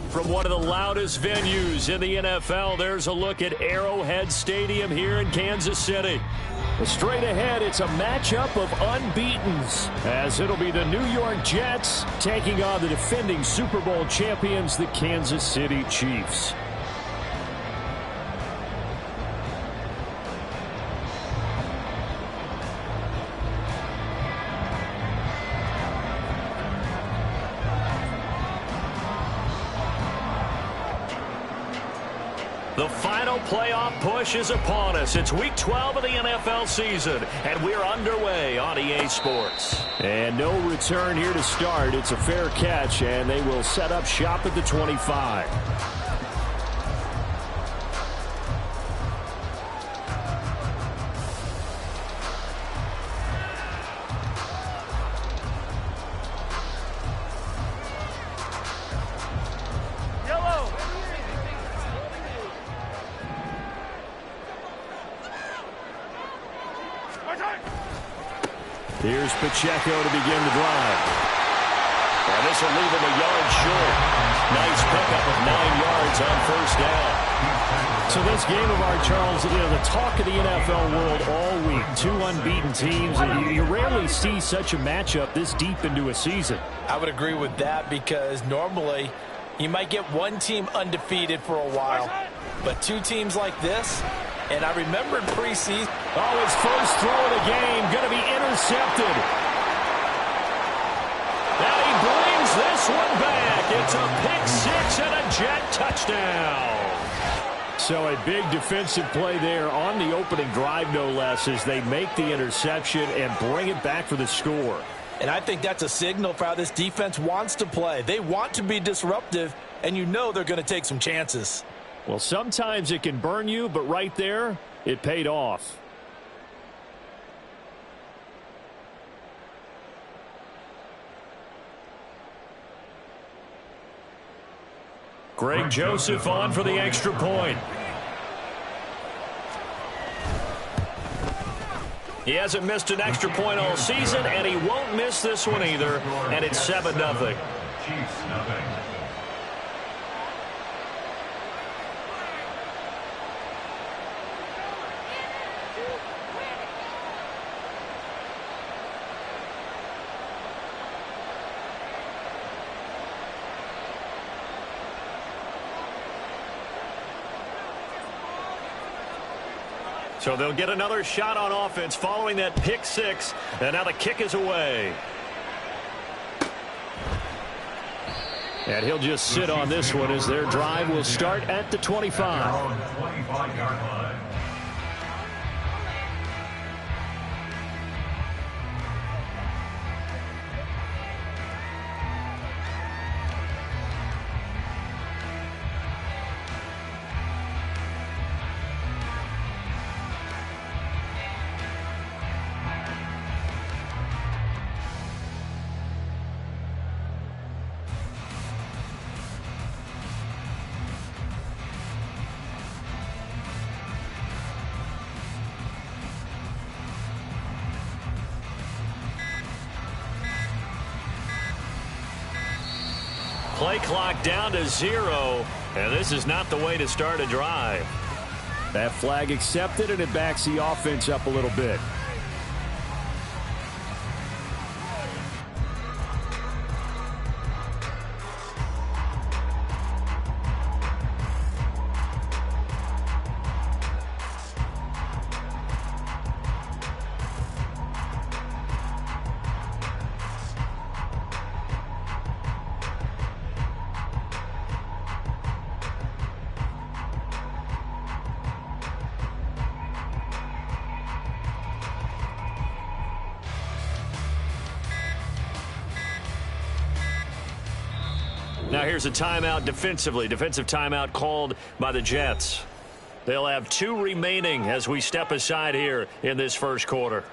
From one of the loudest venues in the NFL, there's a look at Arrowhead Stadium here in Kansas City. Straight ahead, it's a matchup of unbeatens, as it'll be the New York Jets taking on the defending Super Bowl champions, the Kansas City Chiefs. The final playoff push is upon us. It's Week 12 of the NFL season, and we're underway on EA Sports. And no return here to start. It's a fair catch, and they will set up shop at the 25. Here's Pacheco to begin the drive. And this will leave him a yard short. Nice pickup of 9 yards on first down. So this game of ours, Charles, the talk of the NFL world all week. Two unbeaten teams. You rarely see such a matchup this deep into a season. I would agree with that because normally you might get one team undefeated for a while. But two teams like this, and I remember in preseason. Oh, his first throw of the game going to be intercepted. And he brings this one back. It's a pick six and a Jet touchdown. So a big defensive play there on the opening drive, no less, as they make the interception and bring it back for the score. And I think that's a signal for how this defense wants to play. They want to be disruptive, and you know they're going to take some chances. Well, sometimes it can burn you, but right there, it paid off. Greg Joseph on for the extra point. He hasn't missed an extra point all season, and he won't miss this one either, and it's 7-0. So they'll get another shot on offense following that pick six, and now the kick is away. And he'll just sit on this one as their drive will start at the 25. Play clock down to 0, and this is not the way to start a drive. That flag accepted, and it backs the offense up a little bit. Now here's a timeout defensively. Defensive timeout called by the Jets. They'll have 2 remaining as we step aside here in this first quarter.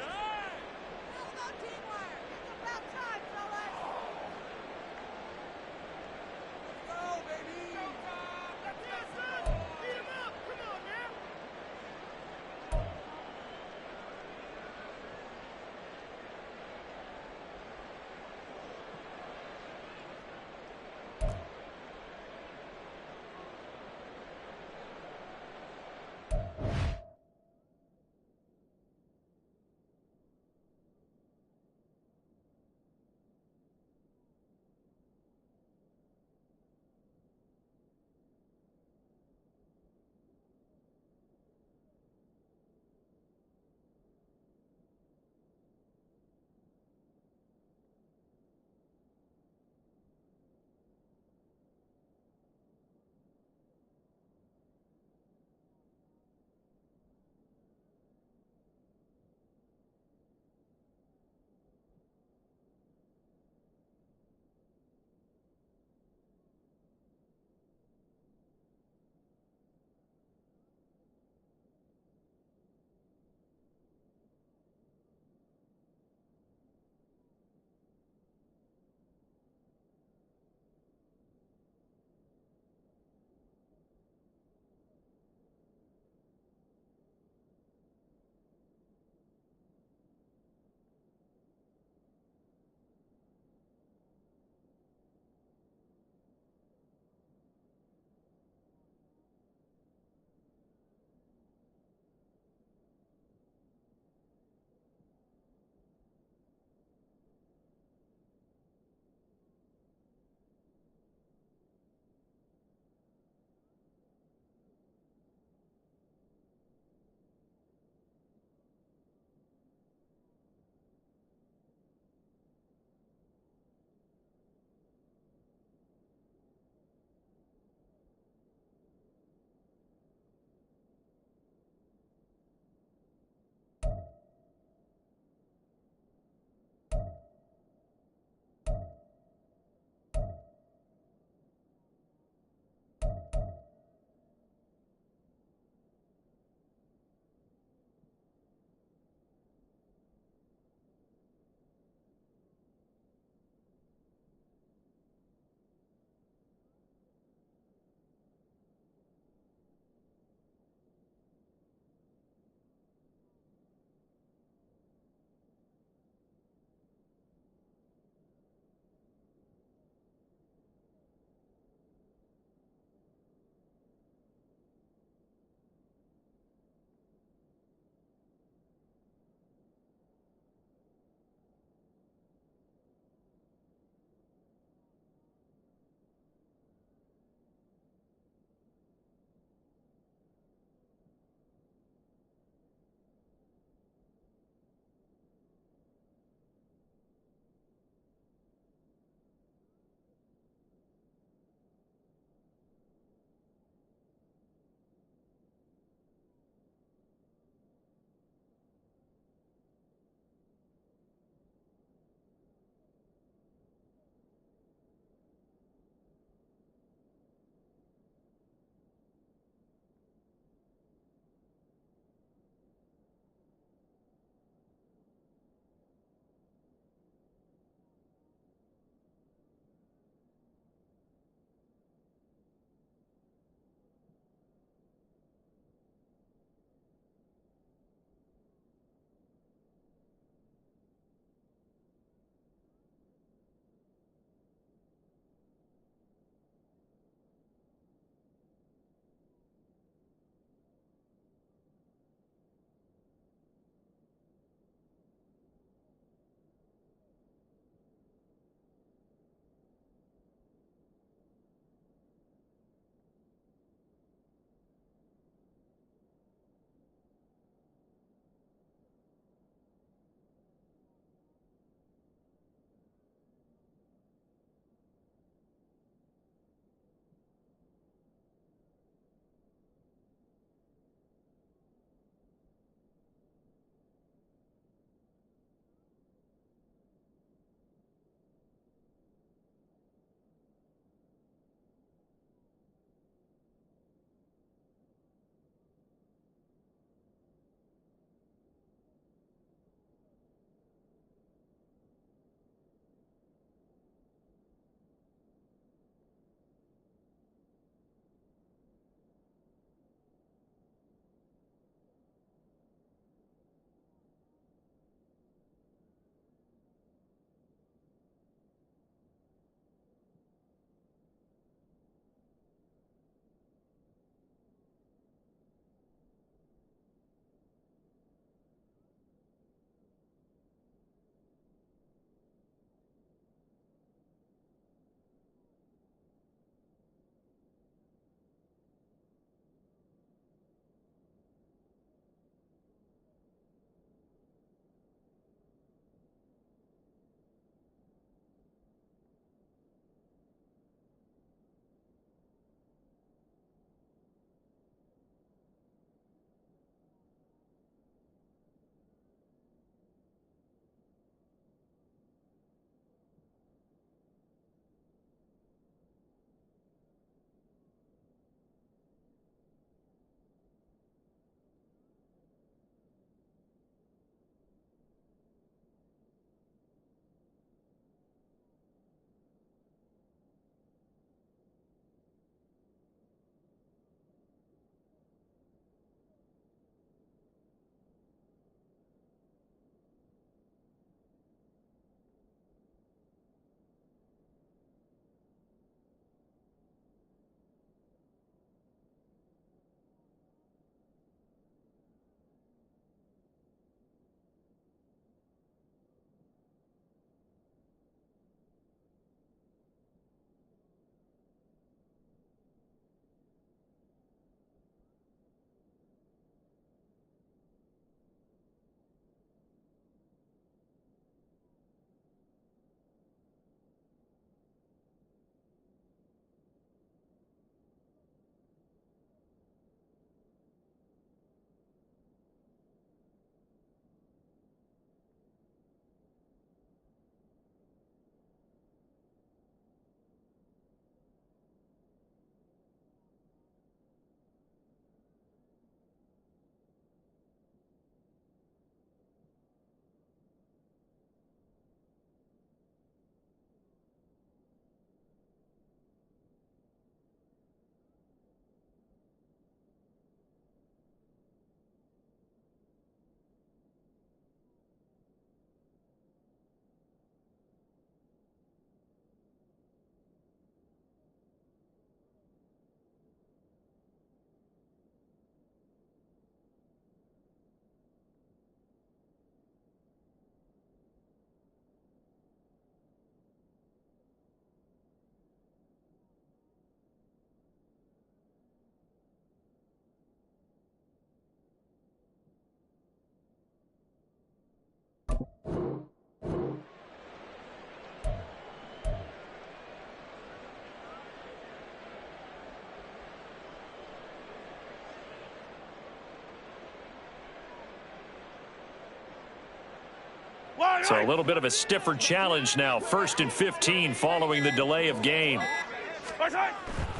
So a little bit of a stiffer challenge now. 1st and 15 following the delay of game.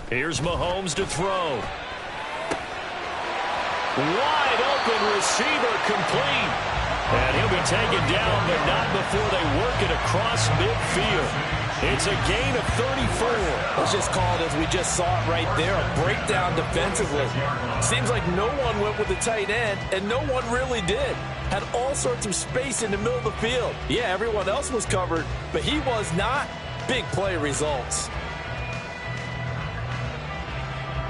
Here's Mahomes to throw. Wide open receiver complete. And he'll be taken down, but not before they work it across midfield. It's a gain of 34. It's just called, as we just saw it right there, a breakdown defensively. Seems like no one went with the tight end, and no one really did. Had all sorts of space in the middle of the field. Yeah, everyone else was covered, but he was not. Big play results.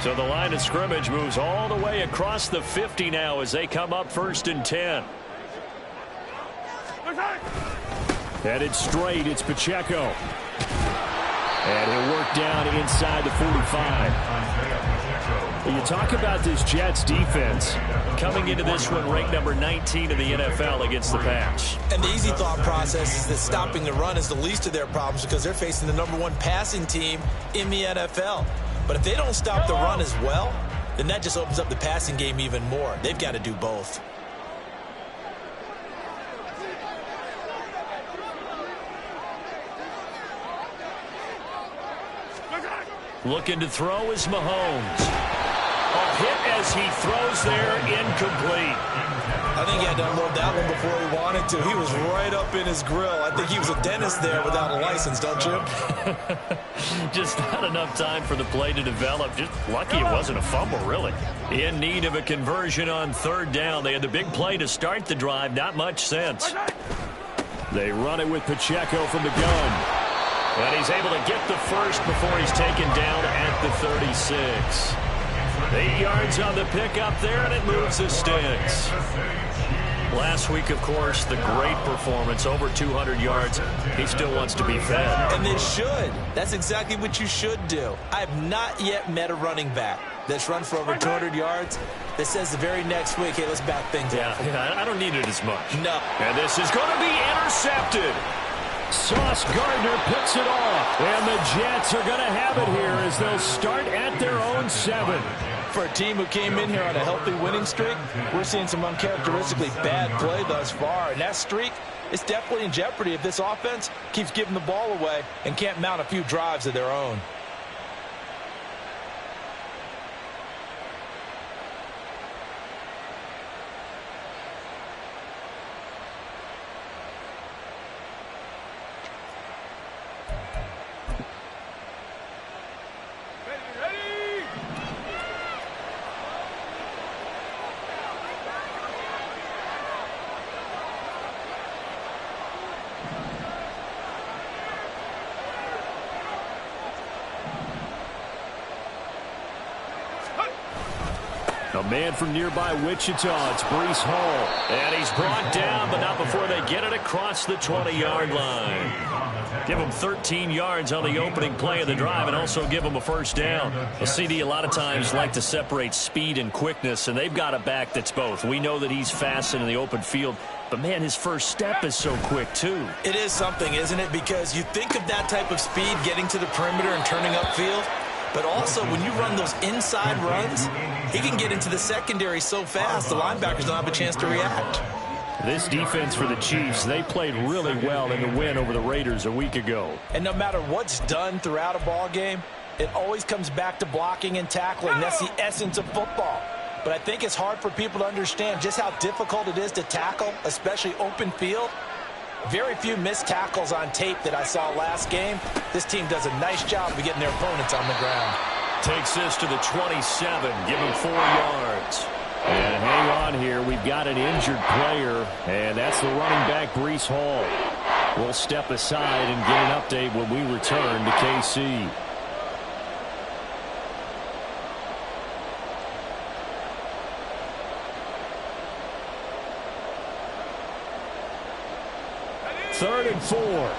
So the line of scrimmage moves all the way across the 50 now as they come up 1st and 10. Headed straight, it's Pacheco. And he'll work down inside the 45. Well, you talk about this Jets defense coming into this one ranked number 19 in the NFL against the pass. And the easy thought process is that stopping the run is the least of their problems because they're facing the number 1 passing team in the NFL. But if they don't stop the run as well, then that just opens up the passing game even more. They've got to do both. Looking to throw is Mahomes. A hit as he throws there, incomplete. I think he had to unload that one before he wanted to. He was right up in his grill. I think he was a dentist there without a license, don't you? Just not enough time for the play to develop. Just lucky it wasn't a fumble, really. In need of a conversion on 3rd down. They had the big play to start the drive. Not much sense. They run it with Pacheco from the gun. And he's able to get the first before he's taken down at the 36. 8 yards on the pickup there, and it moves the sticks. Last week, of course, the great performance, over 200 yards. He still wants to be fed. And they should. That's exactly what you should do. I have not yet met a running back that's run for over 200 yards that says the very next week, hey, let's back things up. Yeah, I don't need it as much. No. And this is going to be intercepted. Sauce Gardner picks it off. And the Jets are going to have it here as they'll start at their own 7. For a team who came in here on a healthy winning streak, we're seeing some uncharacteristically bad play thus far. And that streak is definitely in jeopardy if this offense keeps giving the ball away and can't mount a few drives of their own. A man from nearby Wichita, it's Breece Hall. And he's brought down, but not before they get it across the 20-yard line. Give him 13 yards on the opening play of the drive and also give him a first down. A CD a lot of times like to separate speed and quickness, and they've got a back that's both. We know that he's fast in the open field, but, man, his first step is so quick, too. It is something, isn't it? Because you think of that type of speed getting to the perimeter and turning upfield, but also when you run those inside runs, he can get into the secondary so fast the linebackers don't have a chance to react. This defense for the Chiefs, they played really well in the win over the Raiders a week ago. And no matter what's done throughout a ball game, it always comes back to blocking and tackling. That's the essence of football. But I think it's hard for people to understand just how difficult it is to tackle, especially open field. Very few missed tackles on tape that I saw last game. This team does a nice job of getting their opponents on the ground. Takes this to the 27, give him 4 yards. And hang on here, we've got an injured player, and that's the running back, Breece Hall. We'll step aside and get an update when we return to KC. Third and 4.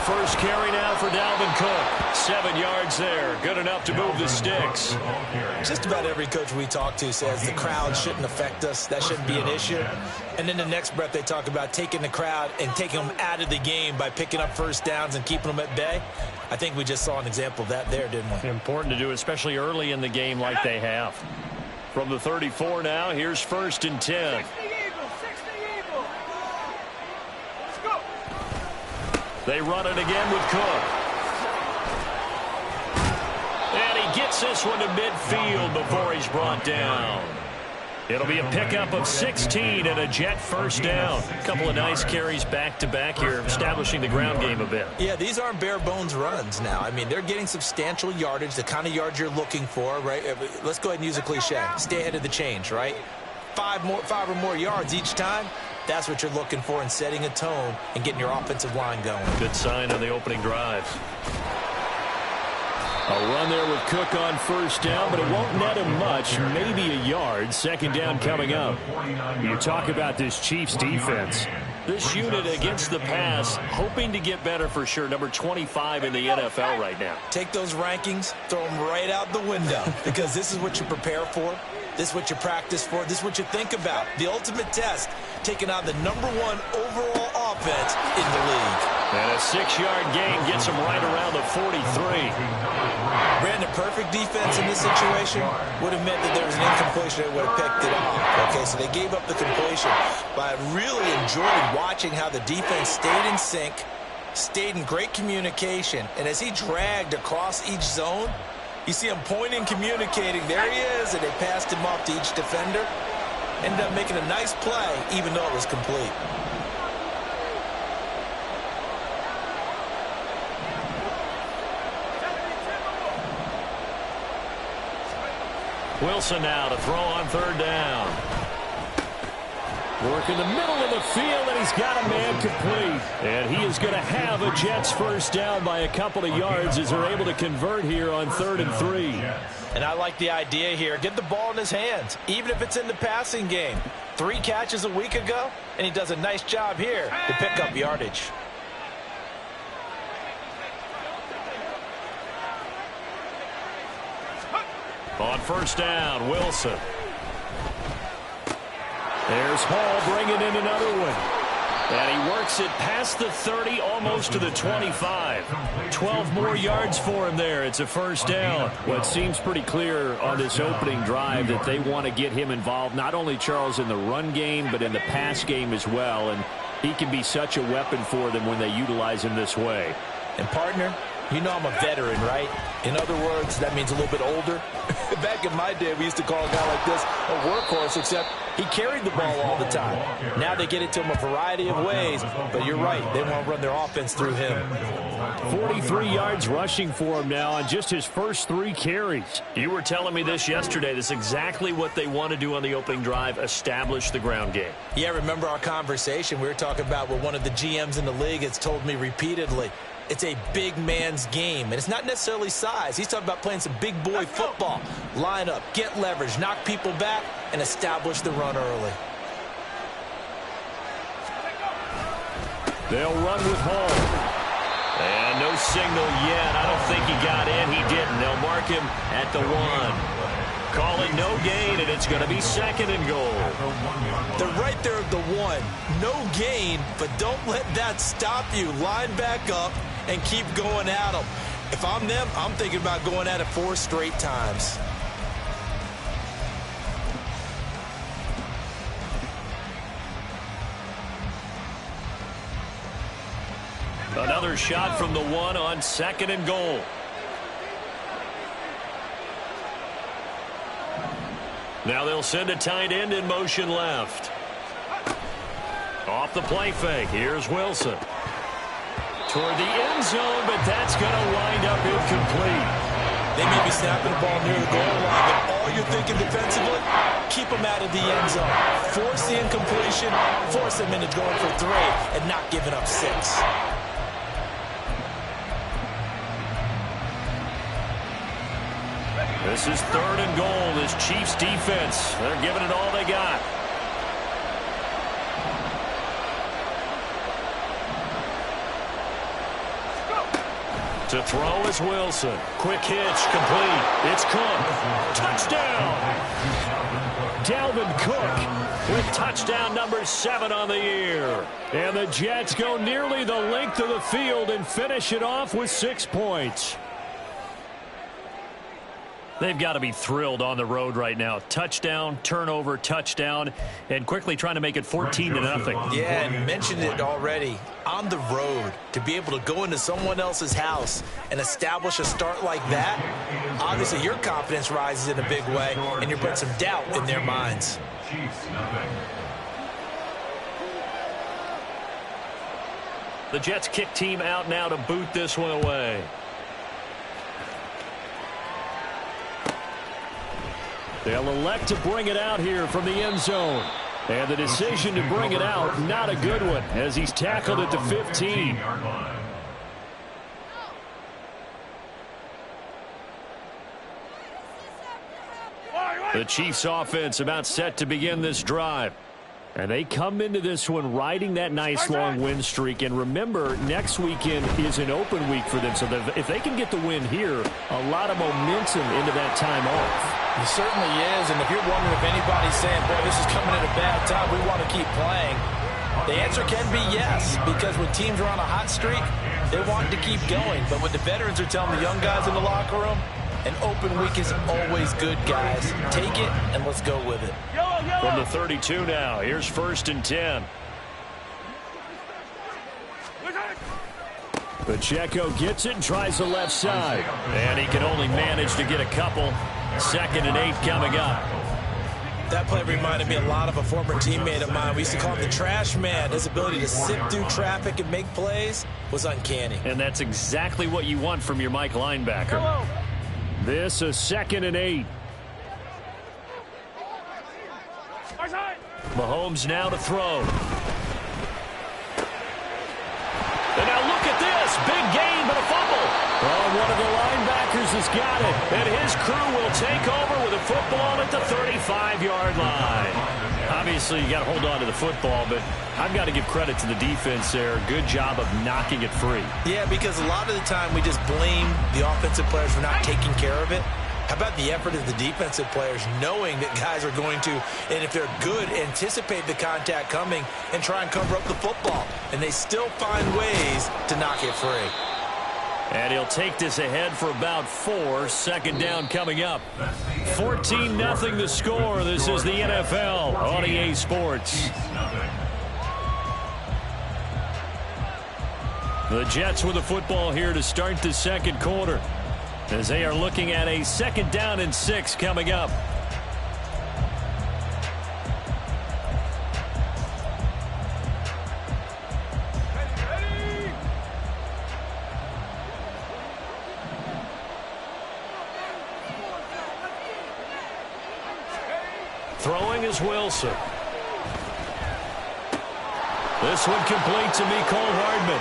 first carry now for Dalvin Cook. 7 yards there. Good enough to move the sticks. Just about every coach we talk to says the crowd shouldn't affect us. That shouldn't be an issue. And then the next breath they talk about taking the crowd and taking them out of the game by picking up first downs and keeping them at bay. I think we just saw an example of that there, didn't we? Important to do, especially early in the game like they have. From the 34 now, here's 1st and 10. They run it again with Cook. And he gets this one to midfield before he's brought down. It'll be a pickup of 16 and a Jet first down. A couple of nice carries back-to-back here, establishing the ground game a bit. Yeah, these aren't bare-bones runs now. I mean, they're getting substantial yardage, the kind of yards you're looking for, right? Let's go ahead and use a cliche. Stay ahead of the change, right? Five or more yards each time. That's what you're looking for in setting a tone and getting your offensive line going. Good sign on the opening drive. A run there with Cook on first down, but it won't net him much, maybe a yard. 2nd down coming up. You talk about this Chiefs defense. This unit against the pass, hoping to get better for sure. Number 25 in the NFL right now. Take those rankings, throw them right out the window, because this is what you prepare for. This is what you practice for. This is what you think about. The ultimate test, taking on the #1 overall offense in the league. And a 6-yard gain gets him right around the 43. Brandon, perfect defense in this situation would have meant that there was an incompletion that would have picked it off. Okay, so they gave up the completion. But I really enjoyed watching how the defense stayed in sync, stayed in great communication, and as he dragged across each zone, you see him pointing, communicating. There he is, and they passed him off to each defender. Ended up making a nice play, even though it was complete. Wilson now to throw on 3rd down. Work in the middle of the field, and he's got a man complete. And he is going to have a Jets first down by a couple of yards as they're able to convert here on 3rd and 3. And I like the idea here. Get the ball in his hands, even if it's in the passing game. 3 catches a week ago, and he does a nice job here to pick up yardage. On first down, Wilson. There's Hall bringing in another one. And he works it past the 30, almost to the 25. 12 more yards for him there. It's a first down. Well, it seems pretty clear on this opening drive that they want to get him involved, not only, Charles, in the run game, but in the pass game as well. And he can be such a weapon for them when they utilize him this way. And, partner, you know I'm a veteran, right? In other words, that means a little bit older. Back in my day, we used to call a guy like this a workhorse, except he carried the ball all the time. Now they get it to him a variety of ways, but you're right. They want to run their offense through him. 43 yards rushing for him now on just his first 3 carries. You were telling me this yesterday. This is exactly what they want to do on the opening drive, establish the ground game. Yeah, remember our conversation? We were talking about what one of the GMs in the league has told me repeatedly. It's a big man's game, and it's not necessarily size. He's talking about playing some big boy football. Line up, get leverage, knock people back, and establish the run early. They'll run with Hall. And no signal yet. I don't think he got in. He didn't. They'll mark him at the 1. Calling no gain, and it's going to be 2nd and goal. They're right there at the 1. No gain, but don't let that stop you. Line back up and keep going at them. If I'm them, I'm thinking about going at it 4 straight times. Another shot from the 1 on 2nd and goal. Now they'll send a tight end in motion left. Off the play fake. Here's Wilson. Toward the end zone, but that's going to wind up incomplete. They may be snapping the ball near the goal line, but all you're thinking defensively, keep them out of the end zone. Force the incompletion, force them into going for 3, and not giving up 6. This is 3rd and goal. This Chiefs defense, they're giving it all they got. To throw is Wilson. Quick hitch, complete. It's Cook. Touchdown! Dalvin Cook with touchdown number 7 on the year. And the Jets go nearly the length of the field and finish it off with 6 points. They've got to be thrilled on the road right now. Touchdown, turnover, touchdown, and quickly trying to make it 14-0. Yeah, and mentioned it already. On the road, to be able to go into someone else's house and establish a start like that, obviously your confidence rises in a big way, and you're putting some doubt in their minds. The Jets kick team out now to boot this one away. They'll elect to bring it out here from the end zone. And the decision to bring it out, not a good one, as he's tackled at the 15. The Chiefs offense about set to begin this drive. And they come into this one riding that nice long win streak. And remember, next weekend is an open week for them. So if they can get the win here, a lot of momentum into that time off. It certainly is. And if you're wondering if anybody's saying, boy, this is coming at a bad time, we want to keep playing, the answer can be yes. Because when teams are on a hot streak, they want to keep going. But what the veterans are telling the young guys in the locker room, an open week is always good, guys. Take it, and let's go with it. From the 32 now, here's 1st and 10. Pacheco gets it and tries the left side. And he can only manage to get a couple. 2nd and 8 coming up. That play reminded me a lot of a former teammate of mine. We used to call him the trash man. His ability to sift through traffic and make plays was uncanny. And that's exactly what you want from your Mike linebacker. Hello. This is 2nd and 8. Mahomes now to throw. And now look at this. Big gain, but a fumble. Oh, one of the linebackers has got it. And his crew will take over with a football at the 35-yard line. Obviously, you got to hold on to the football, but I've got to give credit to the defense there. Good job of knocking it free. Yeah, because a lot of the time we just blame the offensive players for not taking care of it. How about the effort of the defensive players knowing that guys are going to, and if they're good, anticipate the contact coming and try and cover up the football. And they still find ways to knock it free. And he'll take this ahead for about 4. 2nd down coming up. 14-0 the score. This is the NFL on EA Sports. The Jets with the football here to start the 2nd quarter, as they are looking at a 2nd down and 6 coming up. Throwing is Wilson. This one complete to Mecole Hardman.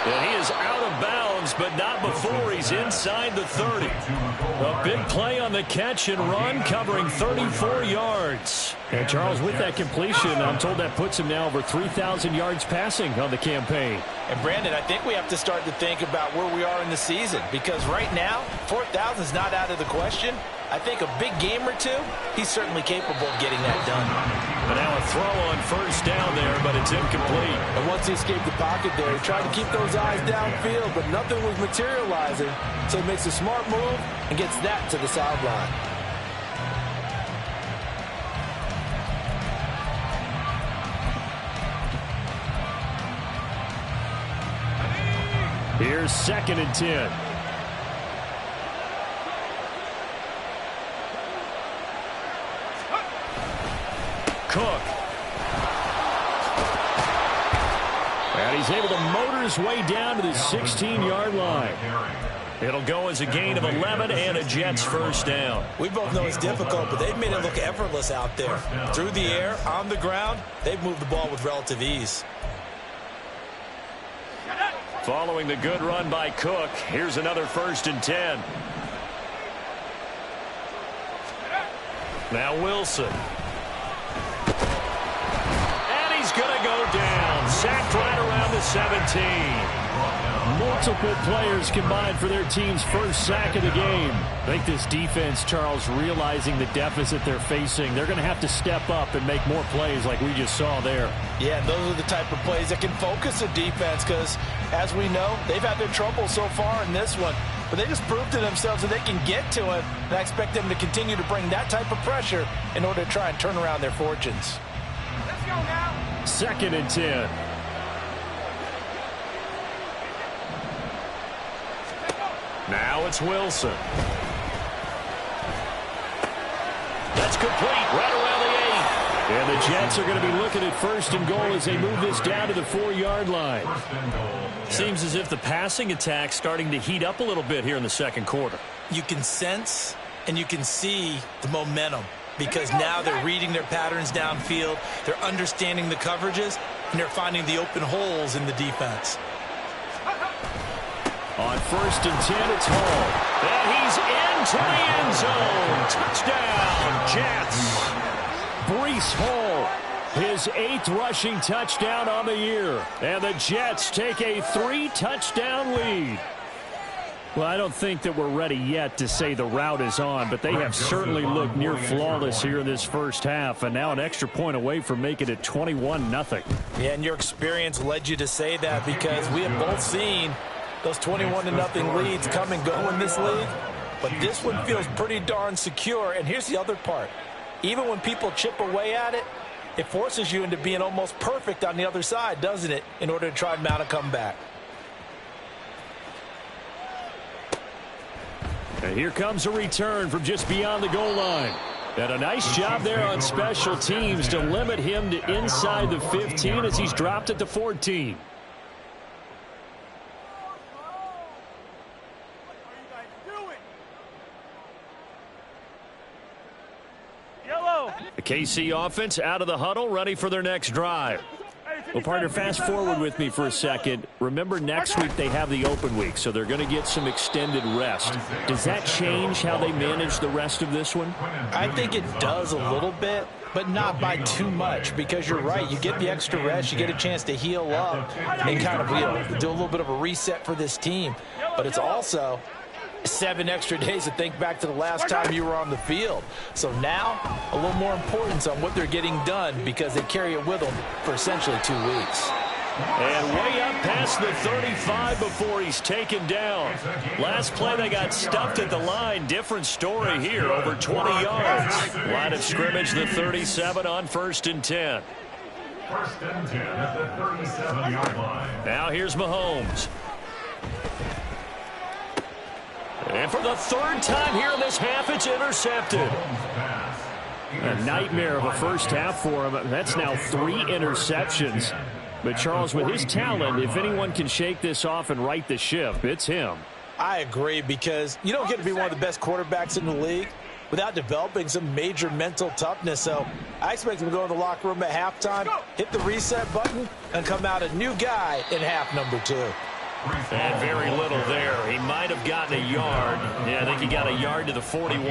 And he is out of bounds, but not before he's inside the 30. A big play on the catch and run, covering 34 yards. And Charles, with that completion, I'm told that puts him now over 3,000 yards passing on the campaign. And Brandon, I think we have to start to think about where we are in the season, because right now, 4,000 is not out of the question. I think a big game or two, he's certainly capable of getting that done. But now a throw on 1st down there, but it's incomplete. And once he escaped the pocket there, he tried to keep those eyes downfield, but nothing was materializing. So he makes a smart move and gets that to the sideline. Here's 2nd and 10. Cook. And he's able to motor his way down to the 16-yard line. It'll go as a gain of 11 and a Jets 1st down. We both know it's difficult, but they've made it look effortless out there. Through the air, on the ground, they've moved the ball with relative ease. Following the good run by Cook, here's another 1st and 10. Now Wilson. And he's going to go down. Sacked right around the 17. Multiple players combined for their team's first sack of the game. I think this defense, Charles, realizing the deficit they're facing, they're going to have to step up and make more plays like we just saw there. Yeah, those are the type of plays that can focus a defense because, as we know, they've had their trouble so far in this one. But they just proved to themselves that they can get to it, and I expect them to continue to bring that type of pressure in order to try and turn around their fortunes. Let's go now. 2nd and 10. Now it's Wilson. That's complete right around the 8. And the Jets are going to be looking at 1st and goal as they move this down to the 4-yard line. Seems as if the passing attack's starting to heat up a little bit here in the 2nd quarter. You can sense and you can see the momentum because now they're reading their patterns downfield, they're understanding the coverages, and they're finding the open holes in the defense. On 1st and 10, it's Hall. And he's into the end zone. Touchdown, Jets. Breece Hall, his 8th rushing touchdown on the year. And the Jets take a 3-touchdown lead. Well, I don't think that we're ready yet to say the route is on, but they have certainly looked near flawless here in this first half, and now an extra point away from making it 21-0. Yeah, and your experience led you to say that because we have both seen those 21-0 leads come and go in this league, but this one feels pretty darn secure. And here's the other part. Even when people chip away at it, it forces you into being almost perfect on the other side, doesn't it, in order to try and mount a comeback. And here comes a return from just beyond the goal line. And a nice job there on special teams to limit him to inside the 15 as he's dropped at the 14. The KC offense out of the huddle, ready for their next drive. Well, partner, fast forward with me for a second. Remember, next week they have the open week, so they're going to get some extended rest. Does that change how they manage the rest of this one? I think it does a little bit, but not by too much, because you're right. You get the extra rest, you get a chance to heal up and kind of do a little bit of a reset for this team. But it's also 7 extra days to think back to the last time you were on the field. So now, a little more importance on what they're getting done because they carry it with them for essentially 2 weeks. And way up past the 35 before he's taken down. Last play, they got stuffed at the line. Different story here, over 20 yards. Line of scrimmage, the 37 on 1st and 10. 1st and 10 at the 37-yard line. Now here's Mahomes. And for the 3rd time here in this half, it's intercepted. A nightmare of a first half for him. That's now 3 interceptions. But Charles, with his talent, if anyone can shake this off and right the ship, it's him. I agree, because you don't get to be one of the best quarterbacks in the league without developing some major mental toughness. So I expect him to go in the locker room at halftime, hit the reset button, and come out a new guy in half number 2. And very little there. He might have gotten a yard. Yeah, I think he got a yard to the 41.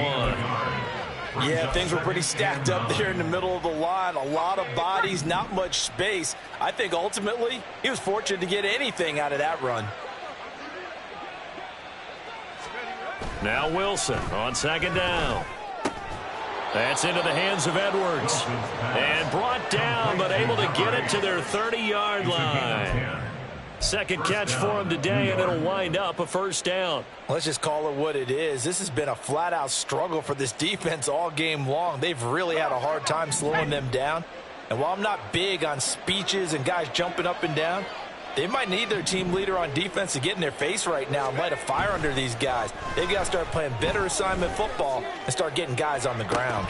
Yeah, things were pretty stacked up there in the middle of the line. A lot of bodies, not much space. I think ultimately he was fortunate to get anything out of that run. Now Wilson on 2nd down. That's into the hands of Edwards. And brought down, but able to get it to their 30-yard line. 2nd catch for him today, and it'll wind up a 1st down. Let's just call it what it is. This has been a flat-out struggle for this defense all game long. They've really had a hard time slowing them down. And while I'm not big on speeches and guys jumping up and down, they might need their team leader on defense to get in their face right now and light a fire under these guys. They've got to start playing better assignment football and start getting guys on the ground.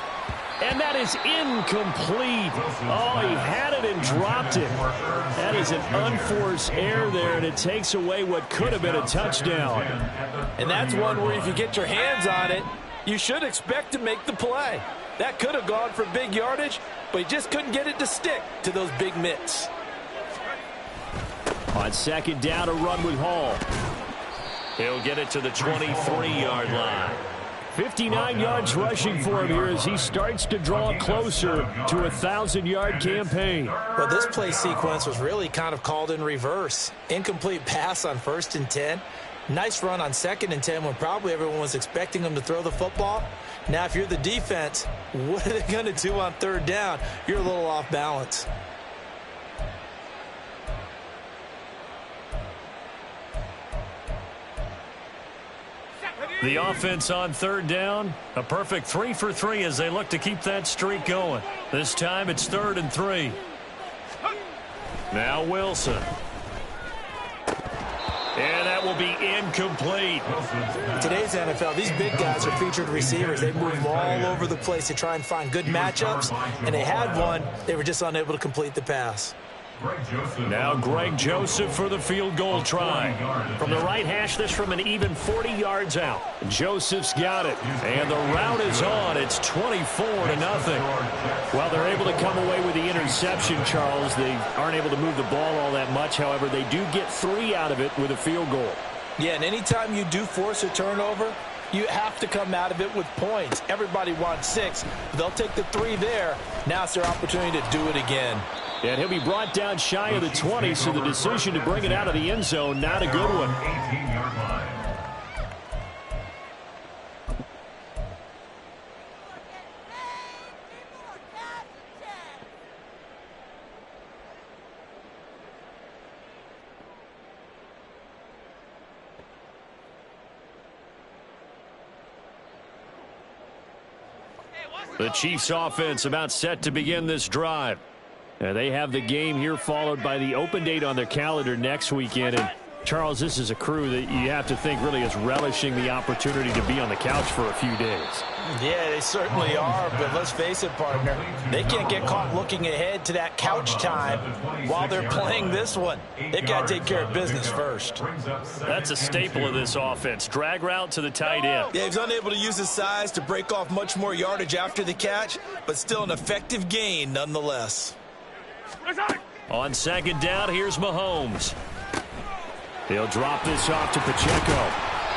And that is incomplete. Oh, he had it and dropped it. That is an unforced error there, and it takes away what could have been a touchdown. And that's one where if you get your hands on it, you should expect to make the play. That could have gone for big yardage, but he just couldn't get it to stick to those big mitts. On 2nd down, a run with Hall. He'll get it to the 23-yard line. 59 yards rushing for him here as he starts to draw closer to a 1,000-yard campaign. Well, this play sequence was really kind of called in reverse. Incomplete pass on 1st and 10. Nice run on 2nd and 10 when probably everyone was expecting him to throw the football. Now, if you're the defense, what are they going to do on 3rd down? You're a little off balance. The offense on 3rd down, a perfect 3 for 3 as they look to keep that streak going. This time it's 3rd and 3. Now Wilson. And that will be incomplete. In today's NFL, these big guys are featured receivers. They move all over the place to try and find good matchups, and they had one. They were just unable to complete the pass. Now Greg Joseph for the field goal try. From the right hash, this from an even 40 yards out. Joseph's got it. And the route is on. It's 24-0. While they're able to come away with the interception, Charles, they aren't able to move the ball all that much. However, they do get 3 out of it with a field goal. Yeah, and anytime you do force a turnover, you have to come out of it with points. Everybody wants 6. They'll take the 3 there. Now it's their opportunity to do it again. And he'll be brought down shy of the 20, so the decision to bring it out of the end zone, not a good one. The Chiefs offense about set to begin this drive. They have the game here followed by the open date on their calendar next weekend. And Charles, this is a crew that you have to think really is relishing the opportunity to be on the couch for a few days. Yeah, they certainly are, but let's face it, partner. They can't get caught looking ahead to that couch time while they're playing this one. They've got to take care of business first. That's a staple of this offense. Drag route to the tight end. Yeah, he's unable to use his size to break off much more yardage after the catch, but still an effective gain nonetheless. On 2nd down, here's Mahomes. He'll drop this off to Pacheco.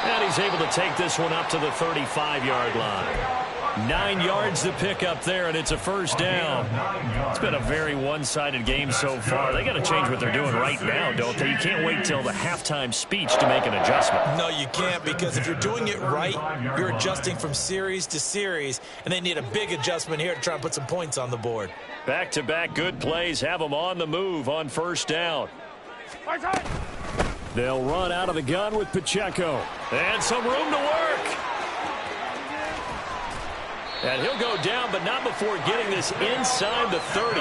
And he's able to take this one up to the 35-yard line. 9 yards to pick up there, and it's a 1st down. It's been a very one-sided game so far. They got to change what they're doing right now, don't they? You can't wait till the halftime speech to make an adjustment. No, you can't, because if you're doing it right, you're adjusting from series to series, and they need a big adjustment here to try and put some points on the board. Back-to-back good plays have them on the move on 1st down. They'll run out of the gun with Pacheco. And some room to work. And he'll go down, but not before getting this inside the 30.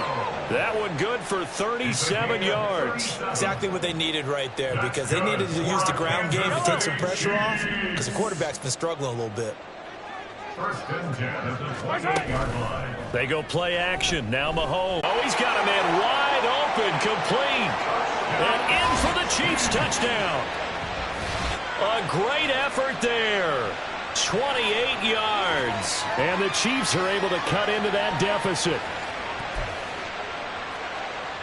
That one good for 37 yards. Exactly what they needed right there, because they needed to use the ground game to take some pressure off, because the quarterback's been struggling a little bit. 1st and 10 at the 28-yard line. They go play action. Now Mahomes. Oh, he's got a man wide open, complete. And in for the Chiefs touchdown. A great effort there. 28 yards. And the Chiefs are able to cut into that deficit.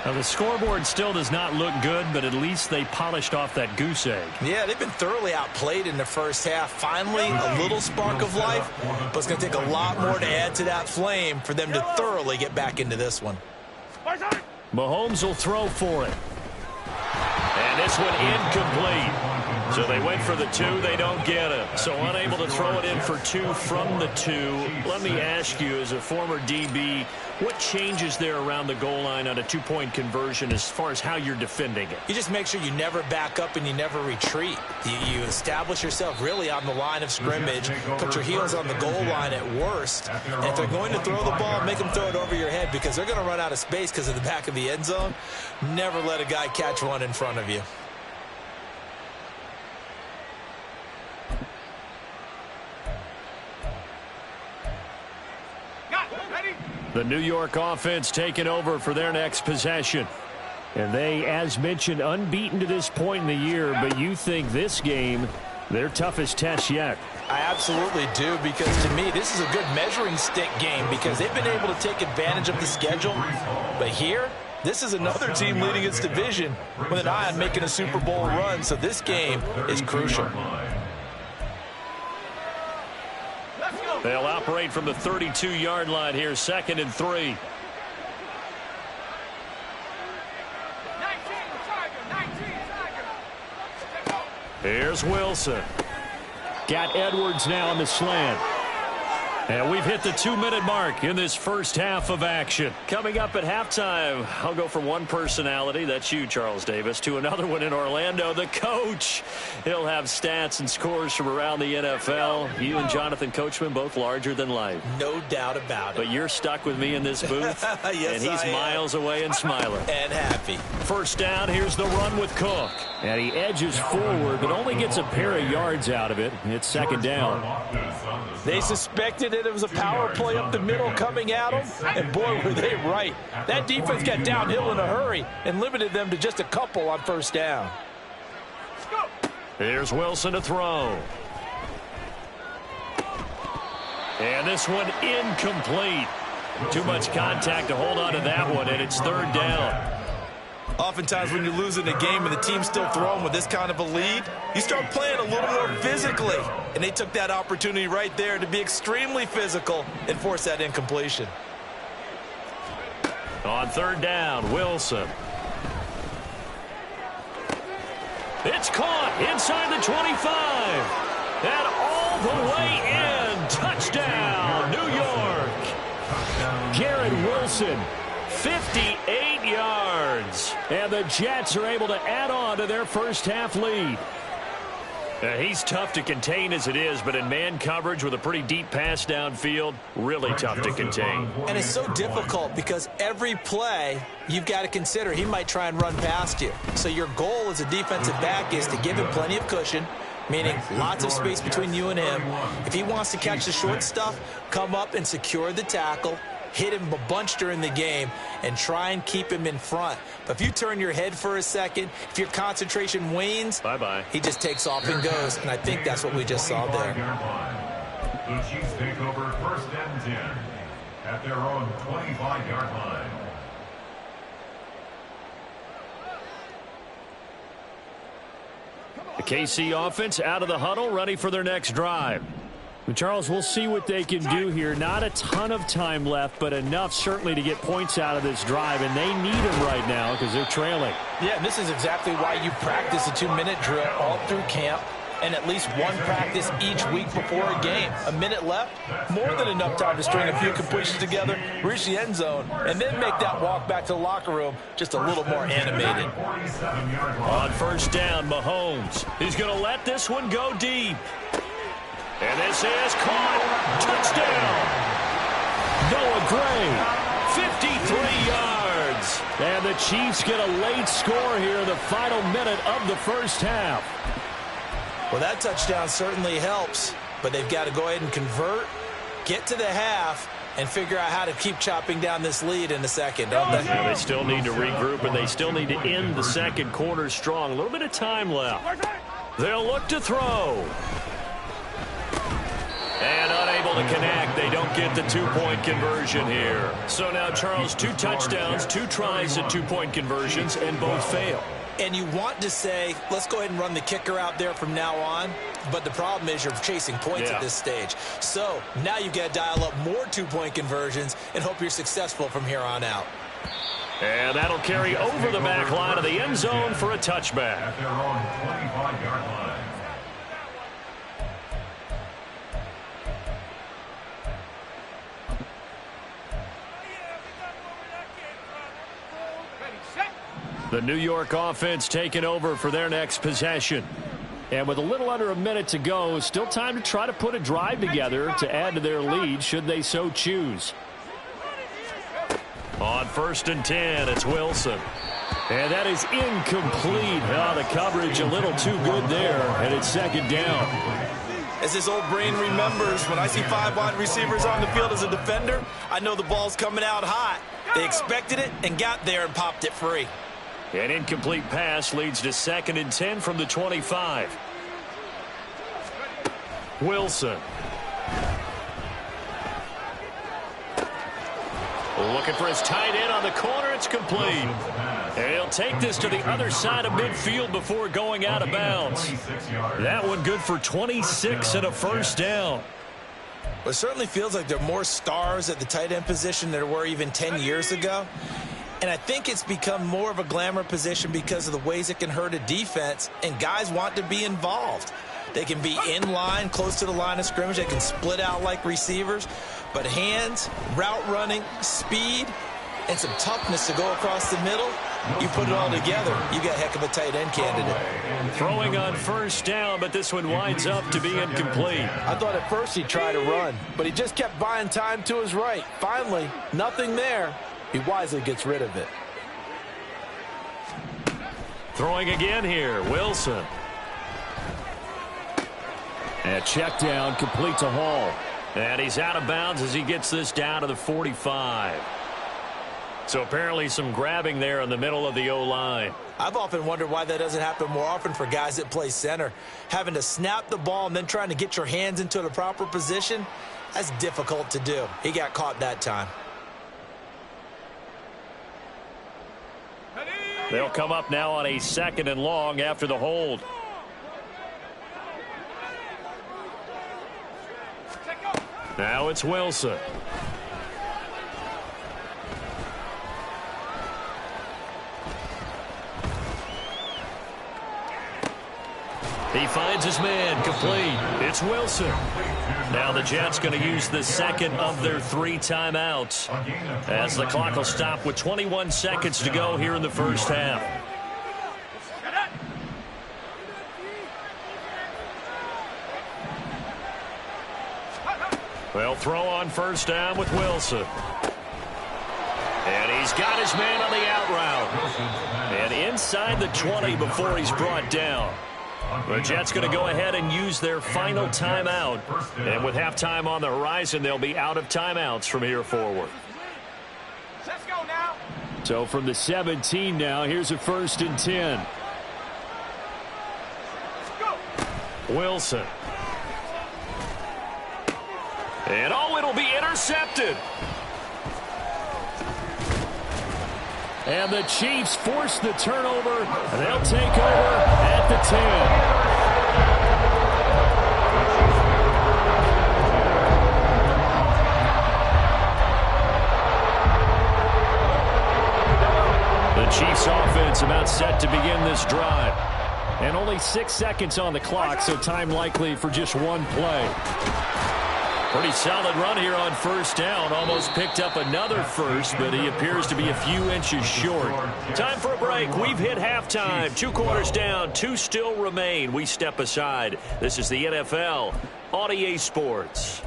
Now, the scoreboard still does not look good, but at least they polished off that goose egg. Yeah, they've been thoroughly outplayed in the 1st half. Finally, a little spark of life, but it's going to take a lot more to add to that flame for them to thoroughly get back into this one. Mahomes will throw for it. And this one incomplete. So they went for the 2. They don't get it. So unable to throw it in for 2 from the 2. Let me ask you, as a former DB, what changes there around the goal line on a 2-point conversion as far as how you're defending it? You just make sure you never back up and you never retreat. You establish yourself really on the line of scrimmage, put your heels on the goal line at worst. And if they're going to throw the ball, make them throw it over your head, because they're going to run out of space because of the back of the end zone. Never let a guy catch one in front of you. The New York offense taking over for their next possession. And they, as mentioned, unbeaten to this point in the year, but you think this game, their toughest test yet. I absolutely do, because to me, this is a good measuring stick game, because they've been able to take advantage of the schedule. But here, this is another team leading its division with an eye on making a Super Bowl run, so this game is crucial. They'll operate from the 32-yard line here, 2nd and 3. Here's Wilson. Got Edwards now on the slant. And we've hit the 2-minute mark in this first half of action. Coming up at halftime, I'll go from one personality, that's you, Charles Davis, to another one in Orlando, the coach. He'll have stats and scores from around the NFL. You and Jonathan Coachman, both larger than life. No doubt about it. But you're stuck with me in this booth. Yes, and he's miles away and smiling. And happy. First down, here's the run with Cook. And he edges forward, but only gets a pair of yards out of it. It's 2nd down. They suspected it was a power play up the middle coming at them, and boy, were they right. That defense got downhill in a hurry and limited them to just a couple on first down. Here's Wilson to throw. And this one incomplete. Too much contact to hold on to that one, and it's 3rd down. Oftentimes when you're losing a game and the team's still throwing with this kind of a lead, you start playing a little more physically. And they took that opportunity right there to be extremely physical and force that incompletion. On 3rd down, Wilson. It's caught inside the 25. And all the way in. Touchdown, New York. Garrett Wilson. 58 yards. And the Jets are able to add on to their first half lead. He's tough to contain as it is, but in man coverage with a pretty deep pass downfield, really tough to contain. And it's so difficult because every play you've got to consider he might try and run past you. So your goal as a defensive back is to give him plenty of cushion, meaning lots of space between you and him. If he wants to catch the short stuff, come up and secure the tackle, hit him a bunch during the game, and try and keep him in front. But if you turn your head for a second, if your concentration wanes, bye-bye. He just takes off and goes, and I think that's what we just saw there. The Chiefs take over 1st and 10 at their own 25-yard line. The KC offense out of the huddle, ready for their next drive. Charles, we'll see what they can do here. Not a ton of time left, but enough certainly to get points out of this drive, and they need them right now because they're trailing. Yeah, and this is exactly why you practice a 2-minute drill all through camp and at least one practice each week before a game. A minute left, more than enough time to string a few completions together, reach the end zone, and then make that walk back to the locker room just a little more animated. On 1st down, Mahomes. He's going to let this one go deep. And this is caught. Touchdown. Noah Gray, 53 yards. And the Chiefs get a late score here in the final minute of the first half. Well, that touchdown certainly helps, but they've got to go ahead and convert, get to the half, and figure out how to keep chopping down this lead in the second, don't they? Yeah, they still need to regroup, and they still need to end the second quarter strong. A little bit of time left. They'll look to throw. And unable to connect. They don't get the 2-point conversion here. So now, Charles, 2 touchdowns, 2 tries at 2-point conversions, and both fail. And you want to say, let's go ahead and run the kicker out there from now on. But the problem is you're chasing points at this stage. So now you've got to dial up more 2-point conversions and hope you're successful from here on out. And that'll carry over the back line of the end zone for a touchback. At their own 25-yard line. The New York offense taking over for their next possession. And with a little under a minute to go, still time to try to put a drive together to add to their lead should they so choose. On 1st and 10, it's Wilson. And that is incomplete. Oh, the coverage a little too good there, and it's 2nd down. As this old brain remembers, when I see 5 wide receivers on the field as a defender, I know the ball's coming out hot. They expected it and got there and popped it free. An incomplete pass leads to 2nd and 10 from the 25. Wilson. Looking for his tight end on the corner. It's complete. And he'll take this to the other side of midfield before going out of bounds. That one good for 26 and a first down. Well, it certainly feels like there are more stars at the tight end position than there were even 10 years ago. And I think it's become more of a glamour position because of the ways it can hurt a defense, and guys want to be involved. They can be in line, close to the line of scrimmage. They can split out like receivers. But hands, route running, speed, and some toughness to go across the middle, you put it all together, you got a heck of a tight end candidate. Throwing on first down, but this one winds up to be incomplete. I thought at first he'd try to run, but he just kept buying time to his right. Finally, nothing there. He wisely gets rid of it. Throwing again here, Wilson. And check down, complete to Hall. And he's out of bounds as he gets this down to the 45. So apparently some grabbing there in the middle of the O-line. I've often wondered why that doesn't happen more often for guys that play center. Having to snap the ball and then trying to get your hands into the proper position, that's difficult to do. He got caught that time. They'll come up now on a 2nd and long after the hold. Now it's Wilson. He finds his man, complete. It's Wilson. Now the Jets going to use the second of their 3 timeouts as the clock will stop with 21 seconds to go here in the first half. They'll throw on first down with Wilson. And he's got his man on the out route. And inside the 20 before he's brought down. The Jets going to go ahead and use their final timeout. And with halftime on the horizon, they'll be out of timeouts from here forward. Let's go now. So from the 17 now, here's a 1st and 10. Wilson. And it'll be intercepted. And the Chiefs force the turnover. And they'll take over at the 10. The Chiefs offense about set to begin this drive. And only 6 seconds on the clock, so time likely for just one play. Pretty solid run here on first down. Almost picked up another first, but he appears to be a few inches short. Time for a break. We've hit halftime. 2 quarters down. 2 still remain. We step aside. This is the NFL on EA Sports.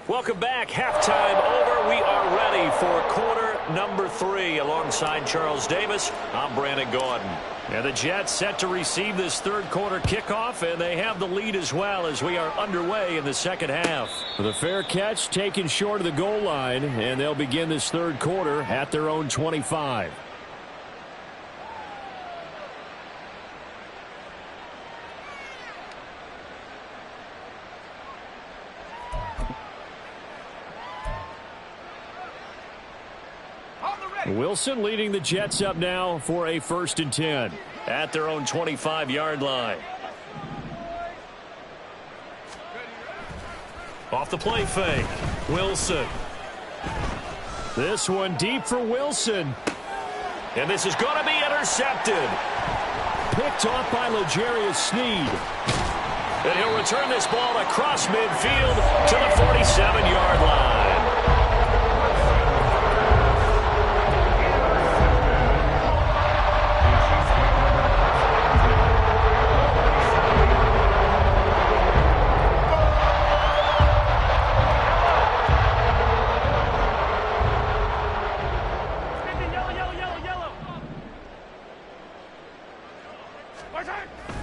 Welcome back. Halftime over. We are ready for quarter number 3. Alongside Charles Davis, I'm Brandon Gordon. And the Jets set to receive this 3rd quarter kickoff, and they have the lead as well as we are underway in the 2nd half. The fair catch taken short of the goal line, and they'll begin this 3rd quarter at their own 25. Wilson leading the Jets up now for a 1st and 10 at their own 25-yard line. Off the play fake. Wilson. This one deep for Wilson. And this is going to be intercepted. Picked off by L'Jarius Sneed. And he'll return this ball across midfield to the 47-yard line.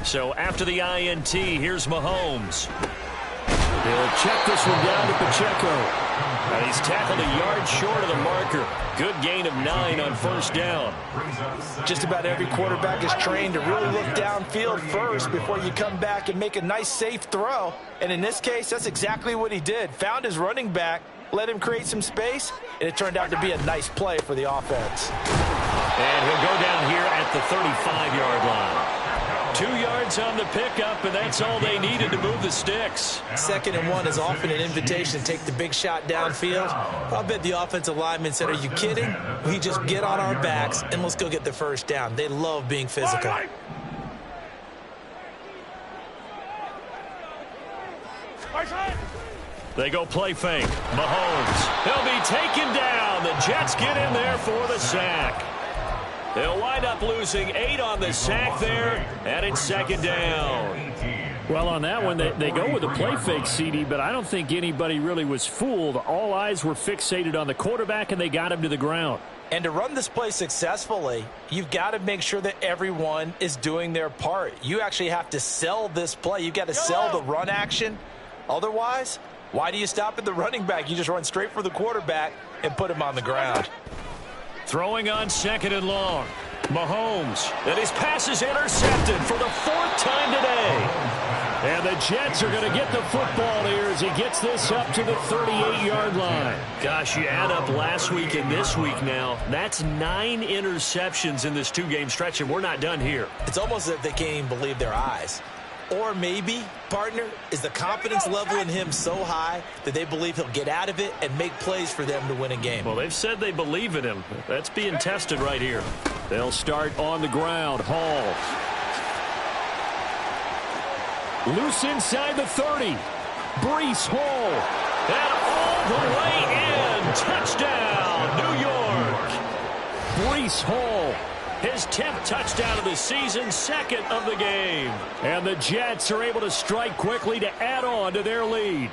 So after the INT, here's Mahomes. He'll check this one down to Pacheco. And he's tackled a yard short of the marker. Good gain of 9 on first down. Just about every quarterback is trained to really look downfield first before you come back and make a nice, safe throw. And in this case, that's exactly what he did. Found his running back, let him create some space, and it turned out to be a nice play for the offense. And he'll go down here at the 35-yard line. 2 yards on the pickup, and that's all they needed to move the sticks. 2nd and 1 is often an invitation to take the big shot downfield. I'll bet the offensive lineman said, are you kidding? We just get on our backs and let's go get the first down. They love being physical. They go play fake. Mahomes. He'll be taken down. The Jets get in there for the sack. They'll wind up losing 8 on the sack there, and it's 2nd down. Well, on that one, they go with a play fake, CD, but I don't think anybody really was fooled. All eyes were fixated on the quarterback, and they got him to the ground. And to run this play successfully, you've got to make sure that everyone is doing their part. You actually have to sell this play. You've got to sell the run action. Otherwise, why do you stop at the running back? You just run straight for the quarterback and put him on the ground. Throwing on 2nd and long. Mahomes. And his pass is intercepted for the 4th time today. And the Jets are going to get the football here as he gets this up to the 38-yard line. Gosh, you add up last week and this week now. That's 9 interceptions in this 2-game stretch, and we're not done here. It's almost as if they can't even believe their eyes. Or maybe, partner, is the confidence level in him so high that they believe he'll get out of it and make plays for them to win a game. Well, they've said they believe in him. That's being tested right here. They'll start on the ground. Hall. Loose inside the 30. Breece Hall. And all the way in. Touchdown, New York. Breece Hall. His 10th touchdown of the season, 2nd of the game. And the Jets are able to strike quickly to add on to their lead.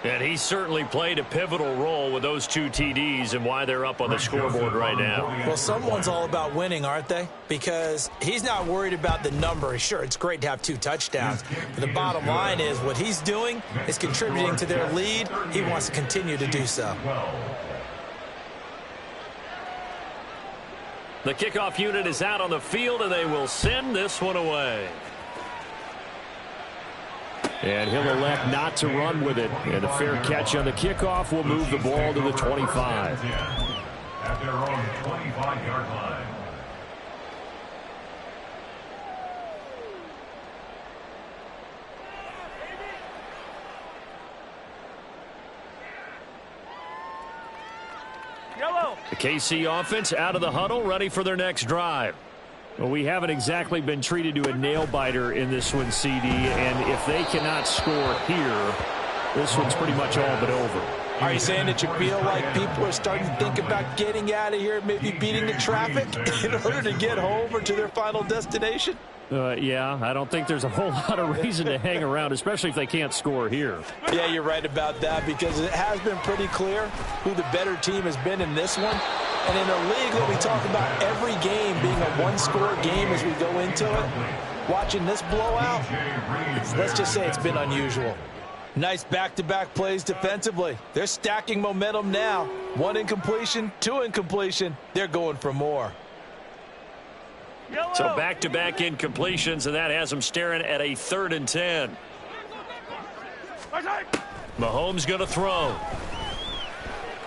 And he certainly played a pivotal role with those 2 TDs and why they're up on the scoreboard right now. Well, someone's all about winning, aren't they? Because he's not worried about the number. Sure, it's great to have 2 touchdowns. But the bottom line is what he's doing is contributing to their lead. He wants to continue to do so. The kickoff unit is out on the field, and they will send this one away. And he'll elect not to run with it. And a fair catch on the kickoff will move the ball to the 25. At their own 25-yard line. The KC offense out of the huddle, ready for their next drive. Well, we haven't exactly been treated to a nail-biter in this one, CD, and if they cannot score here, this one's pretty much all but over. Are you saying that you feel like people are starting to think about getting out of here, maybe beating the traffic in order to get home or to their final destination? Yeah, I don't think there's a whole lot of reason to hang around, especially if they can't score here. Yeah, you're right about that because it has been pretty clear who the better team has been in this one. And in a league that we talk about every game being a one-score game as we go into it, watching this blowout, let's just say it's been unusual. Nice back-to-back plays defensively. They're stacking momentum now. 1 incompletion, 2 incompletion. They're going for more. So back-to-back incompletions, and that has them staring at a 3rd and 10. Mahomes going to throw.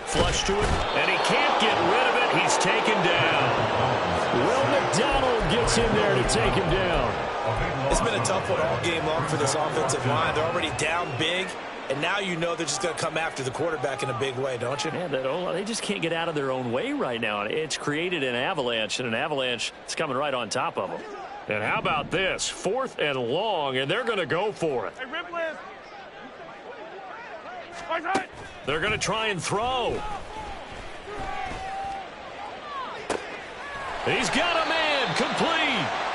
Flush to it, and he can't get rid of it. He's taken down. Will McDonald gets in there to take him down. It's been a tough one all game long for this offensive line. They're already down big, and now you know they're just going to come after the quarterback in a big way, don't you? Man, they just can't get out of their own way right now. It's created an avalanche, and an avalanche is coming right on top of them. And how about this? 4th and long, and they're going to go for it. They're going to try and throw. He's got a man complete.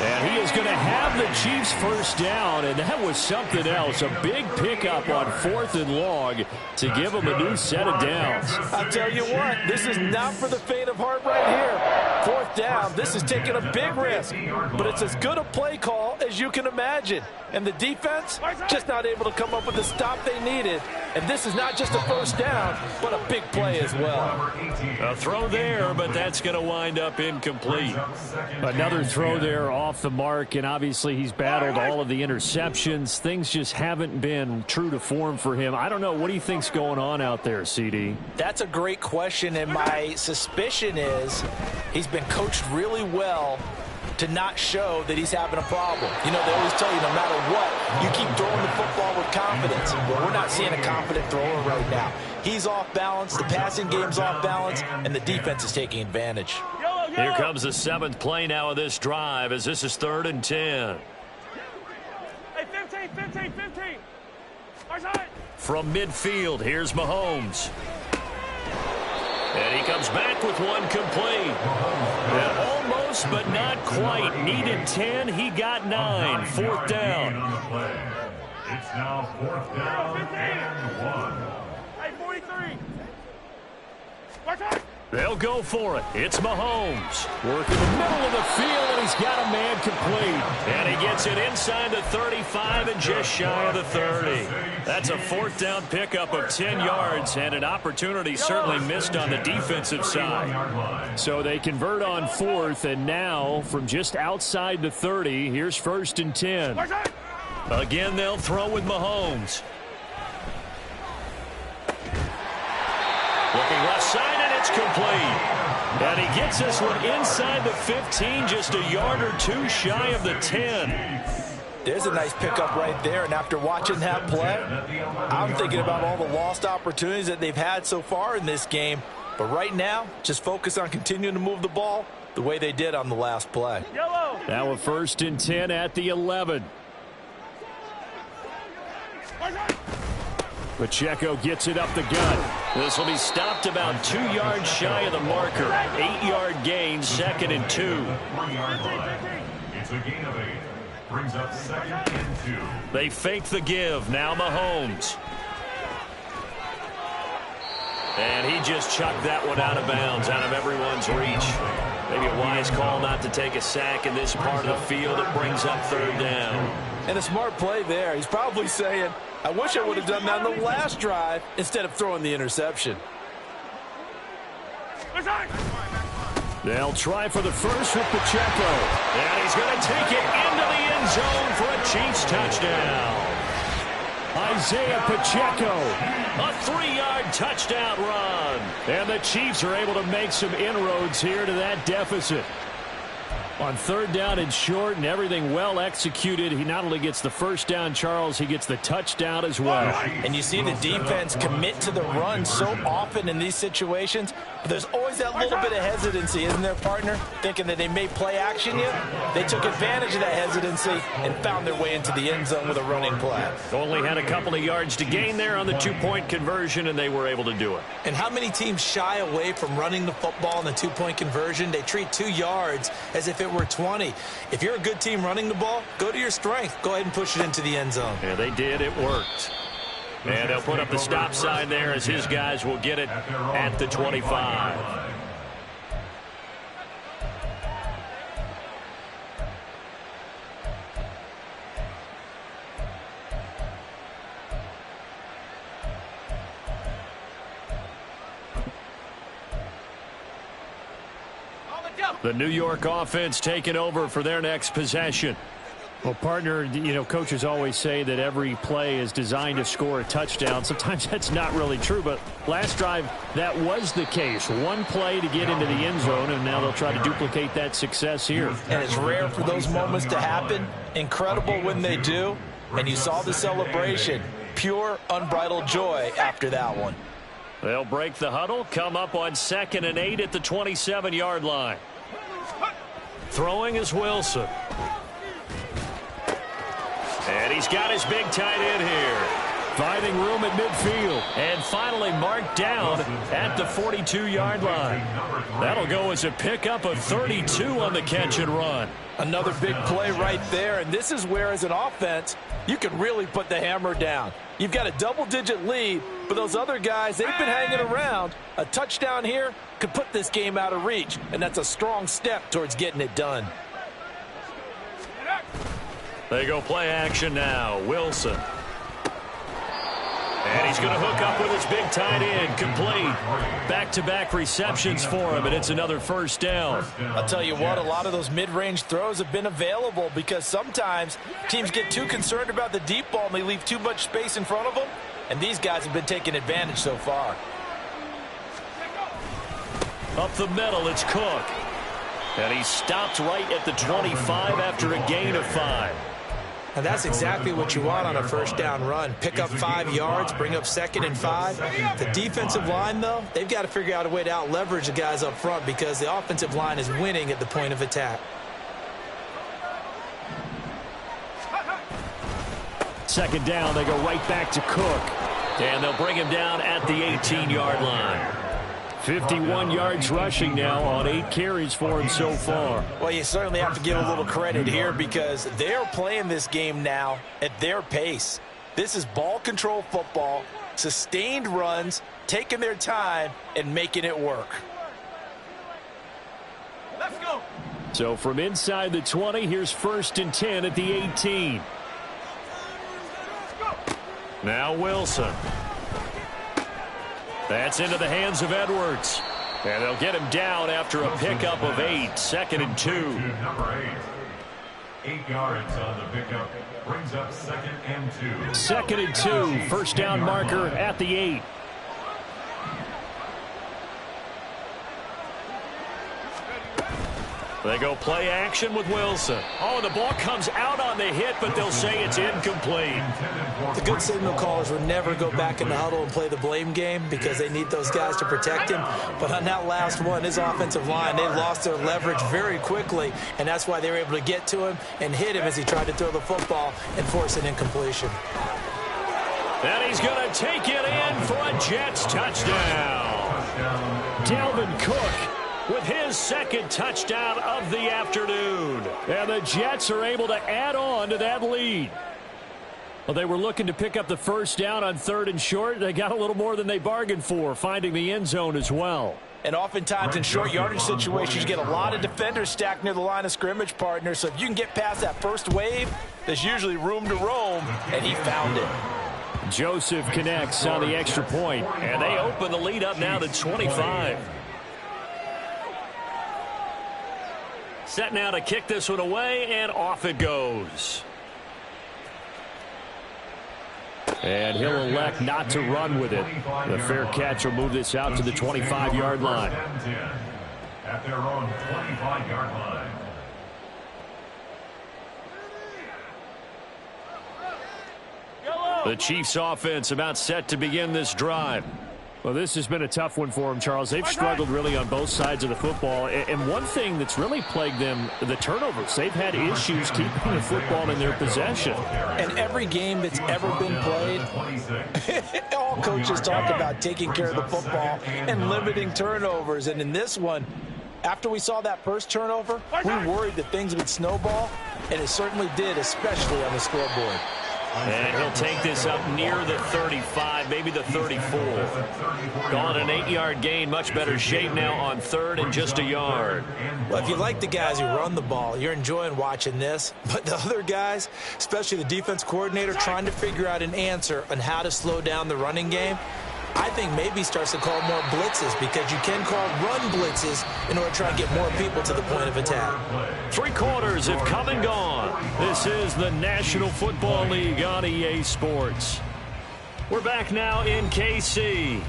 And he is going to have the Chiefs first down, and that was something else. A big pickup on 4th and long to give them a new set of downs. I'll tell you what, this is not for the faint of heart right here. 4th down, this is taking a big risk, but it's as good a play call as you can imagine. And the defense just not able to come up with the stop they needed. And this is not just a first down, but a big play as well. A throw there, but that's going to wind up incomplete. Another throw there off the mark, and obviously he's battled all of the interceptions. Things just haven't been true to form for him. I don't know. What do you think's going on out there, CD? That's a great question, and my suspicion is he's been coached really well to not show that he's having a problem. You know, they always tell you no matter what, you keep throwing the football with confidence. Well, we're not seeing a confident thrower right now. He's off balance, the passing game's off balance, and the defense is taking advantage. Here comes the 7th play now of this drive as this is 3rd and 10. Hey, 15. From midfield, here's Mahomes. And he comes back with one complete. And almost, but not quite. Needed 10, he got 9. 4th down. It's now 4th down and 1. Hey, 43. Watch out. They'll go for it. It's Mahomes. Working the middle of the field, and he's got a man complete. And he gets it inside the 35 and just shy of the 30. That's a 4th down pickup of 10 yards and an opportunity certainly missed on the defensive side. So they convert on 4th, and now from just outside the 30, here's 1st and 10. Again, they'll throw with Mahomes. Looking left side, and it's complete. And he gets this one inside the 15, just a yard or two shy of the 10. There's a nice pickup right there, and after watching that play, I'm thinking about all the lost opportunities that they've had so far in this game. But right now, just focus on continuing to move the ball the way they did on the last play. Now a 1st and 10 at the 11. Pacheco gets it up the gut. This will be stopped about 2 yards shy of the marker. 8-yard gain, 2nd and 2. 3-yard line. It's a gain of 8. Brings up 2nd and 2. They fake the give. Now Mahomes. And he just chucked that one out of bounds, out of everyone's reach. Maybe a wise call not to take a sack in this part of the field. It brings up 3rd down. And a smart play there. He's probably saying, I wish I would have done that on the last drive instead of throwing the interception. They'll try for the first with Pacheco. And he's going to take it into the end zone for a Chiefs touchdown. Isaiah Pacheco. A 3-yard touchdown run. And the Chiefs are able to make some inroads here to that deficit. On 3rd down and short, and everything well executed. He not only gets the 1st down, Charles, he gets the touchdown as well. And you see the defense commit to the run so often in these situations, but there's always that little bit of hesitancy, isn't there, partner? Thinking that they may play action you. They took advantage of that hesitancy and found their way into the end zone with a running play. Only had a couple of yards to gain there on the 2-point conversion, and they were able to do it. And how many teams shy away from running the football in the 2-point conversion? They treat 2 yards as if it were 20. If you're a good team running the ball, go to your strength. Go ahead and push it into the end zone. Yeah, they did. It worked. And they'll put up the stop sign there as his guys will get it at the 25. The New York offense taking over for their next possession. Well, partner, you know, coaches always say that every play is designed to score a touchdown. Sometimes that's not really true, but last drive, that was the case. One play to get into the end zone, and now they'll try to duplicate that success here. And it's rare for those moments to happen. Incredible when they do. And you saw the celebration. Pure, unbridled joy after that one. They'll break the huddle, come up on 2nd and 8 at the 27-yard line. Throwing is Wilson. And he's got his big tight end here. Finding room at midfield. And finally marked down at the 42-yard line. That'll go as a pickup of 32 on the catch and run. Another big play right there, and this is where, as an offense, you can really put the hammer down. You've got a double-digit lead, but those other guys, they've been hanging around. A touchdown here could put this game out of reach, and that's a strong step towards getting it done. They go play action now. Wilson. And he's going to hook up with his big tight end. Complete. Back-to-back receptions for him, and it's another 1st down. I'll tell you what, a lot of those mid-range throws have been available because sometimes teams get too concerned about the deep ball and they leave too much space in front of them, and these guys have been taking advantage so far. Up the middle, it's Cook. And he stopped right at the 25 after a gain of 5. And that's exactly what you want on a first down run. Pick up 5 yards, bring up 2nd and 5. The defensive line, though, they've got to figure out a way to out-leverage the guys up front because the offensive line is winning at the point of attack. Second down, they go right back to Cook. And they'll bring him down at the 18-yard line. 51 yards rushing now on 8 carries for him so far. Well, you certainly have to give a little credit here because they're playing this game now at their pace. This is ball control football, sustained runs, taking their time, and making it work. Let's go. So from inside the 20, here's 1st and 10 at the 18. Now Wilson. That's into the hands of Edwards. And they'll get him down after a pickup of 8. 2nd and 2. Number 8. 8 yards on the pickup. Brings up 2nd and 2. 2nd and 2. First down marker at the 8. They go play action with Wilson. Oh, the ball comes out on the hit, but they'll say it's incomplete. The good signal callers would never go back in the huddle and play the blame game because they need those guys to protect him. But on that last one, his offensive line, they lost their leverage very quickly, and that's why they were able to get to him and hit him as he tried to throw the football and force an incompletion. And he's going to take it in for a Jets touchdown. Dalvin Cook with his 2nd touchdown of the afternoon. And the Jets are able to add on to that lead. Well, they were looking to pick up the first down on 3rd and short. They got a little more than they bargained for, finding the end zone as well. And oftentimes in short yardage situations, you get a lot of defenders stacked near the line of scrimmage, partner. So if you can get past that first wave, there's usually room to roam, and he found it. Joseph connects on the extra point. And they open the lead up now to 25. Set now to kick this one away, and off it goes. And he'll elect not to run with it. The fair catch will move this out to the 25-yard line. At their own 25-yard line. The Chiefs offense about set to begin this drive. Well, this has been a tough one for them, Charles. They've struggled really on both sides of the football. And one thing that's really plagued them, the turnovers. They've had issues keeping the football in their possession. And every game that's ever been played, all coaches talk about taking care of the football and limiting turnovers. And in this one, after we saw that first turnover, we worried that things would snowball, and it certainly did, especially on the scoreboard. And he'll take this up near the 35, maybe the 34. Gone an 8-yard gain, much better shape now on 3rd and just a yard. Well, if you like the guys who run the ball, you're enjoying watching this. But the other guys, especially the defense coordinator, trying to figure out an answer on how to slow down the running game, I think maybe starts to call more blitzes because you can call run blitzes in order to try and get more people to the point of attack. 3 quarters have come and gone. This is the National Football League on EA Sports. We're back now in KC.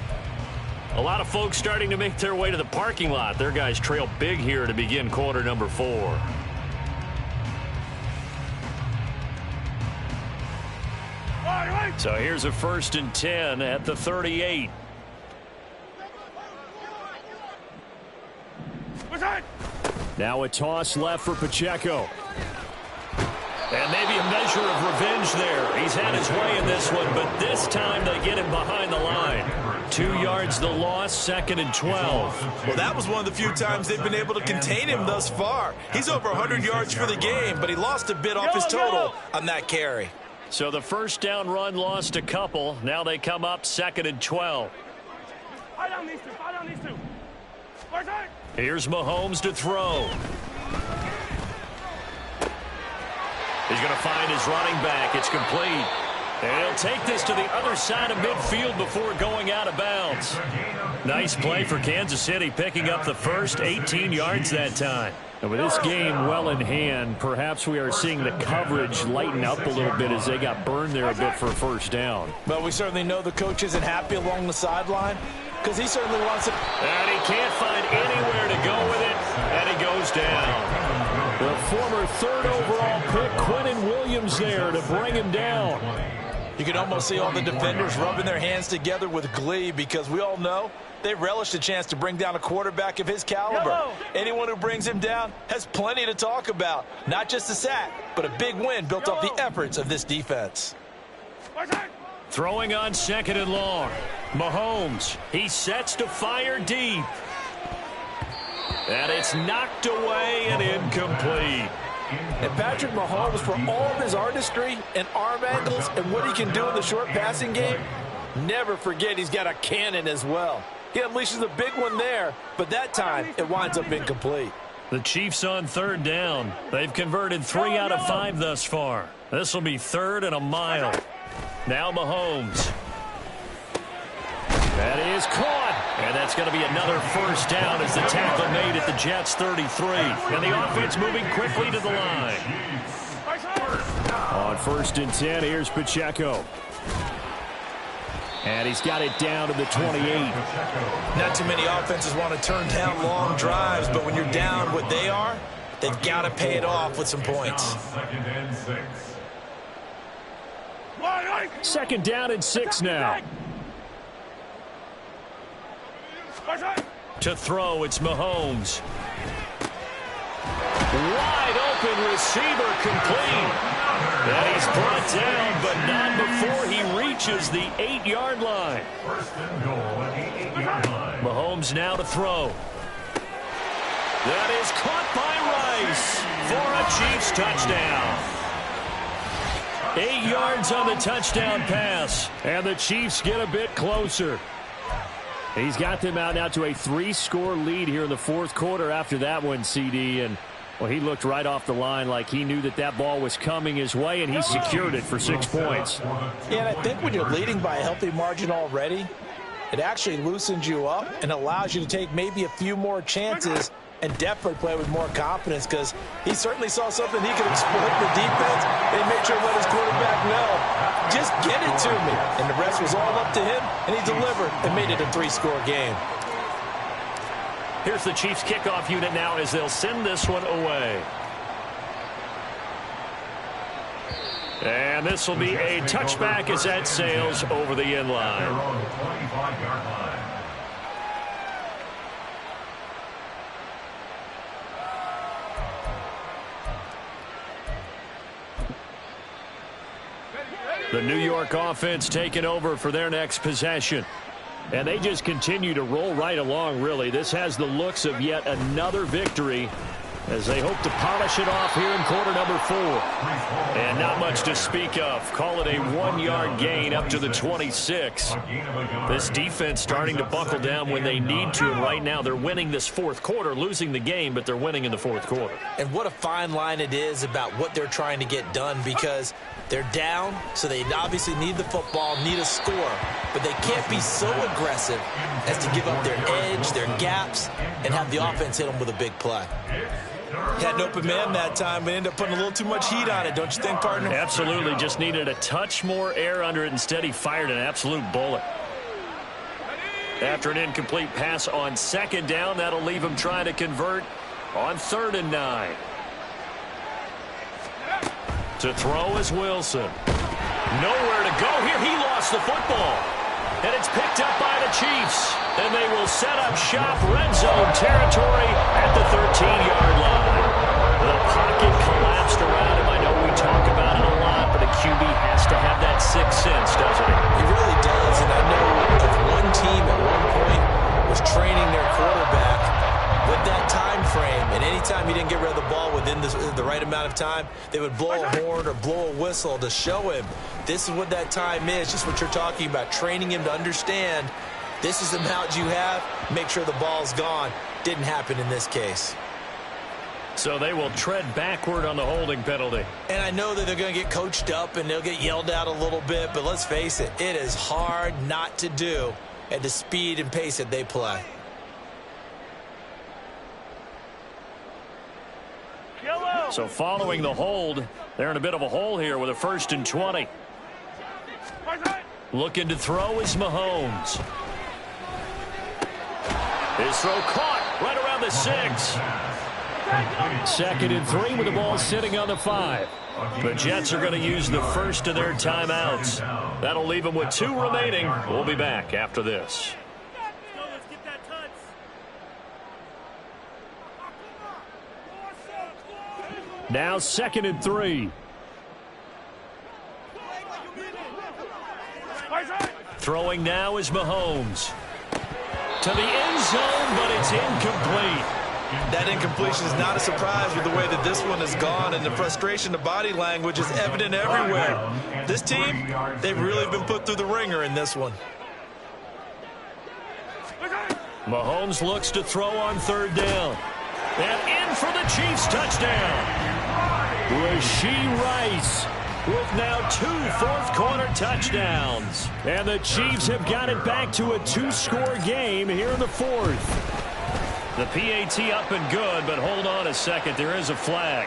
A lot of folks starting to make their way to the parking lot. Their guys trail big here to begin quarter number 4. So here's a 1st and 10 at the 38. Now a toss left for Pacheco. And maybe a measure of revenge there. He's had his way in this one, but this time they get him behind the line. 2 yards the loss, 2nd and 12. Well, that was one of the few times they've been able to contain him thus far. He's over 100 yards for the game, but he lost a bit off his total on that carry. So the first down run lost a couple. Now they come up 2nd and 12. Fire down these two. Here's Mahomes to throw. He's going to find his running back. It's complete. And he'll take this to the other side of midfield before going out of bounds. Nice play for Kansas City, picking up the first 18 yards that time. And with this game well in hand, perhaps we are seeing the coverage lighten up a little bit as they got burned there a bit for a first down. Well, we certainly know the coach isn't happy along the sideline because he certainly wants it. And he can't find anywhere to go with it. And he goes goes down. The former third overall pick, Quinnen Williams, there to bring him down. You can almost see all the defenders rubbing their hands together with glee because we all know they relish the chance to bring down a quarterback of his caliber. Anyone who brings him down has plenty to talk about. Not just a sack, but a big win built off the efforts of this defense. Throwing on 2nd and long. Mahomes, he sets to fire deep. And it's knocked away and incomplete. And Patrick Mahomes, for all of his artistry and arm angles and what he can do in the short passing game, never forget he's got a cannon as well. He unleashes a big one there, but that time it winds up incomplete. The Chiefs on 3rd down. They've converted 3 out of 5 thus far. This will be 3rd and a mile. Now Mahomes. That is caught. And that's going to be another first down as the tackle made at the Jets' 33. And the offense moving quickly to the line. On 1st and 10, here's Pacheco. And he's got it down to the 28. Not too many offenses want to turn down long drives, but when you're down what they are, they've got to pay it off with some points. 2nd down and 6 now. To throw, it's Mahomes. Wide open receiver complete. And he's brought down, but not before he reaches the 8-yard line. Mahomes now to throw. That is caught by Rice for a Chiefs touchdown. 8 yards on the touchdown pass. And the Chiefs get a bit closer. He's got them out now to a 3-score lead here in the 4th quarter after that one, CD. And, well, he looked right off the line like he knew that that ball was coming his way, and he secured it for 6 points. Yeah, and I think when you're leading by a healthy margin already, it actually loosens you up and allows you to take maybe a few more chances and definitely play with more confidence because he certainly saw something he could exploit in the defense and make sure to let his quarterback know, just get it to me. And the rest was all up to him, and he delivered and made it a 3-score game. Here's the Chiefs kickoff unit now as they'll send this one away. And this will be a touchback as that sails over the end line. The New York offense taking over for their next possession. And they just continue to roll right along, really. This has the looks of yet another victory as they hope to polish it off here in quarter number 4. And not much to speak of. Call it a 1-yard gain up to the 26. This defense starting to buckle down when they need to, and right now they're winning this 4th quarter, losing the game, but they're winning in the 4th quarter. And what a fine line it is about what they're trying to get done because they're down, so they obviously need the football, need a score, but they can't be so aggressive as to give up their edge, their gaps, and have the offense hit them with a big play. Had an open man that time, but ended up putting a little too much heat on it, don't you think, partner? Absolutely. Just needed a touch more air under it. Instead, he fired an absolute bullet. After an incomplete pass on 2nd down, that'll leave him trying to convert on 3rd and 9. To throw is Wilson. Nowhere to go here. He lost the football. And it's picked up by the Chiefs. And they will set up shop red zone territory at the 13-yard line. The pocket collapsed around him. I know we talk about it a lot, but a QB has to have that 6th sense, doesn't he? He really does. And I know if one team at one point was training their quarterback with that time frame, and anytime he didn't get rid of the ball within the right amount of time, they would blow a horn or blow a whistle to show him this is what that time is, just what you're talking about, training him to understand this is the amount you have, make sure the ball's gone. Didn't happen in this case. So they will tread backward on the holding penalty. And I know that they're going to get coached up and they'll get yelled at a little bit, but let's face it, it is hard not to do at the speed and pace that they play. So following the hold, they're in a bit of a hole here with a 1st and 20. Looking to throw is Mahomes. His throw caught right around the 6. 2nd and 3 with the ball sitting on the 5. The Jets are going to use the first of their timeouts. That'll leave them with 2 remaining. We'll be back after this. Now 2nd and 3. Throwing now is Mahomes. To the end zone, but it's incomplete. That incompletion is not a surprise with the way that this one has gone, and the frustration, the body language is evident everywhere. This team, they've really been put through the ringer in this one. Mahomes looks to throw on 3rd down. And in for the Chiefs touchdown. Rashee Rice with now 2 fourth-quarter touchdowns. And the Chiefs have got it back to a 2-score game here in the 4th. The PAT up and good, but hold on a second. There is a flag.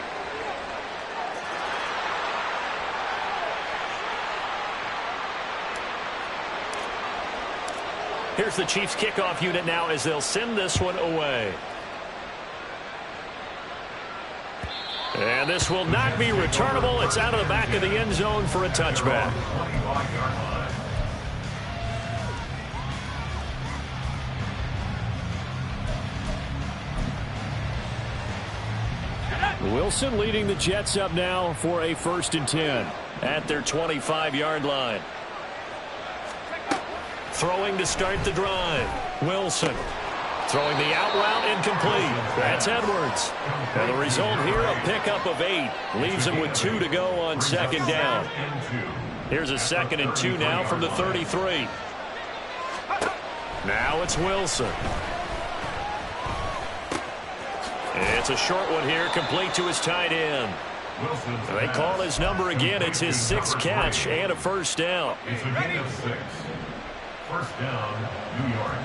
Here's the Chiefs kickoff unit now as they'll send this one away. And this will not be returnable. It's out of the back of the end zone for a touchback. Wilson leading the Jets up now for a 1st and 10 at their 25-yard line. Throwing to start the drive. Wilson throwing the out route incomplete. That's Edwards. And the result here, a pickup of 8. Leaves him with 2 to go on 2nd down. Here's a 2nd and 2 now from the 33. Now it's Wilson. It's a short one here, complete to his tight end. They call his number again. It's his 6th catch and a 1st down. It's a gain of 6. 1st down, New York.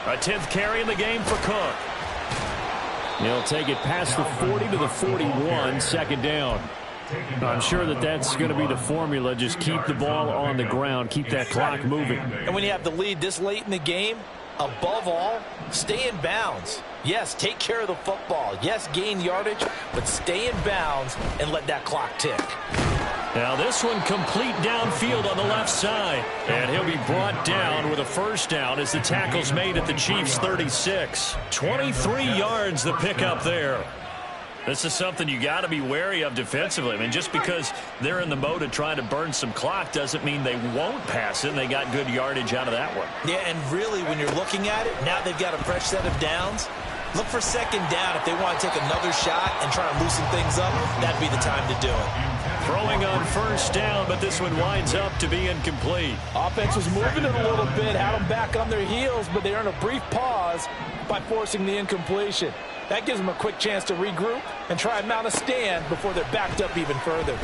A 10th carry in the game for Cook. He'll take it past the 40 to the 41, 2nd down. I'm sure that that's going to be the formula. Just keep the ball on the ground, keep that clock moving. And when you have the lead this late in the game, above all, stay in bounds. Yes, take care of the football. Yes, gain yardage, but stay in bounds and let that clock tick. Now this one complete downfield on the left side. And he'll be brought down with a 1st down as the tackle's made at the Chiefs' 36. 23 yards the pickup there. This is something you got to be wary of defensively. I mean, just because they're in the mode of trying to burn some clock doesn't mean they won't pass it, and they got good yardage out of that one. Yeah, and really, when you're looking at it, now they've got a fresh set of downs. Look for 2nd down if they want to take another shot and try to loosen things up. That'd be the time to do it. Throwing on 1st down, but this one winds up to be incomplete. Offense was moving it a little bit, had them back on their heels, but they earned a brief pause by forcing the incompletion. That gives them a quick chance to regroup and try and mount a stand before they're backed up even further.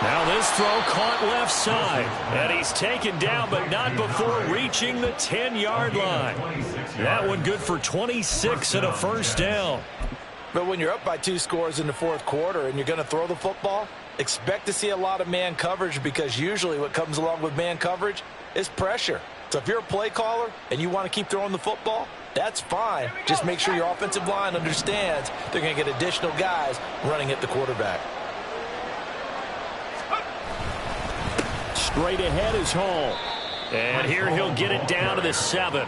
Now this throw caught left side. And he's taken down, but not before reaching the 10-yard line. That one good for 26 and a 1st down. But when you're up by 2 scores in the 4th quarter and you're going to throw the football, expect to see a lot of man coverage, because usually what comes along with man coverage is pressure. So if you're a play caller and you want to keep throwing the football, that's fine. Just make sure your offensive line understands they're going to get additional guys running at the quarterback. Straight ahead is Hall. And here he'll get it down to the 7.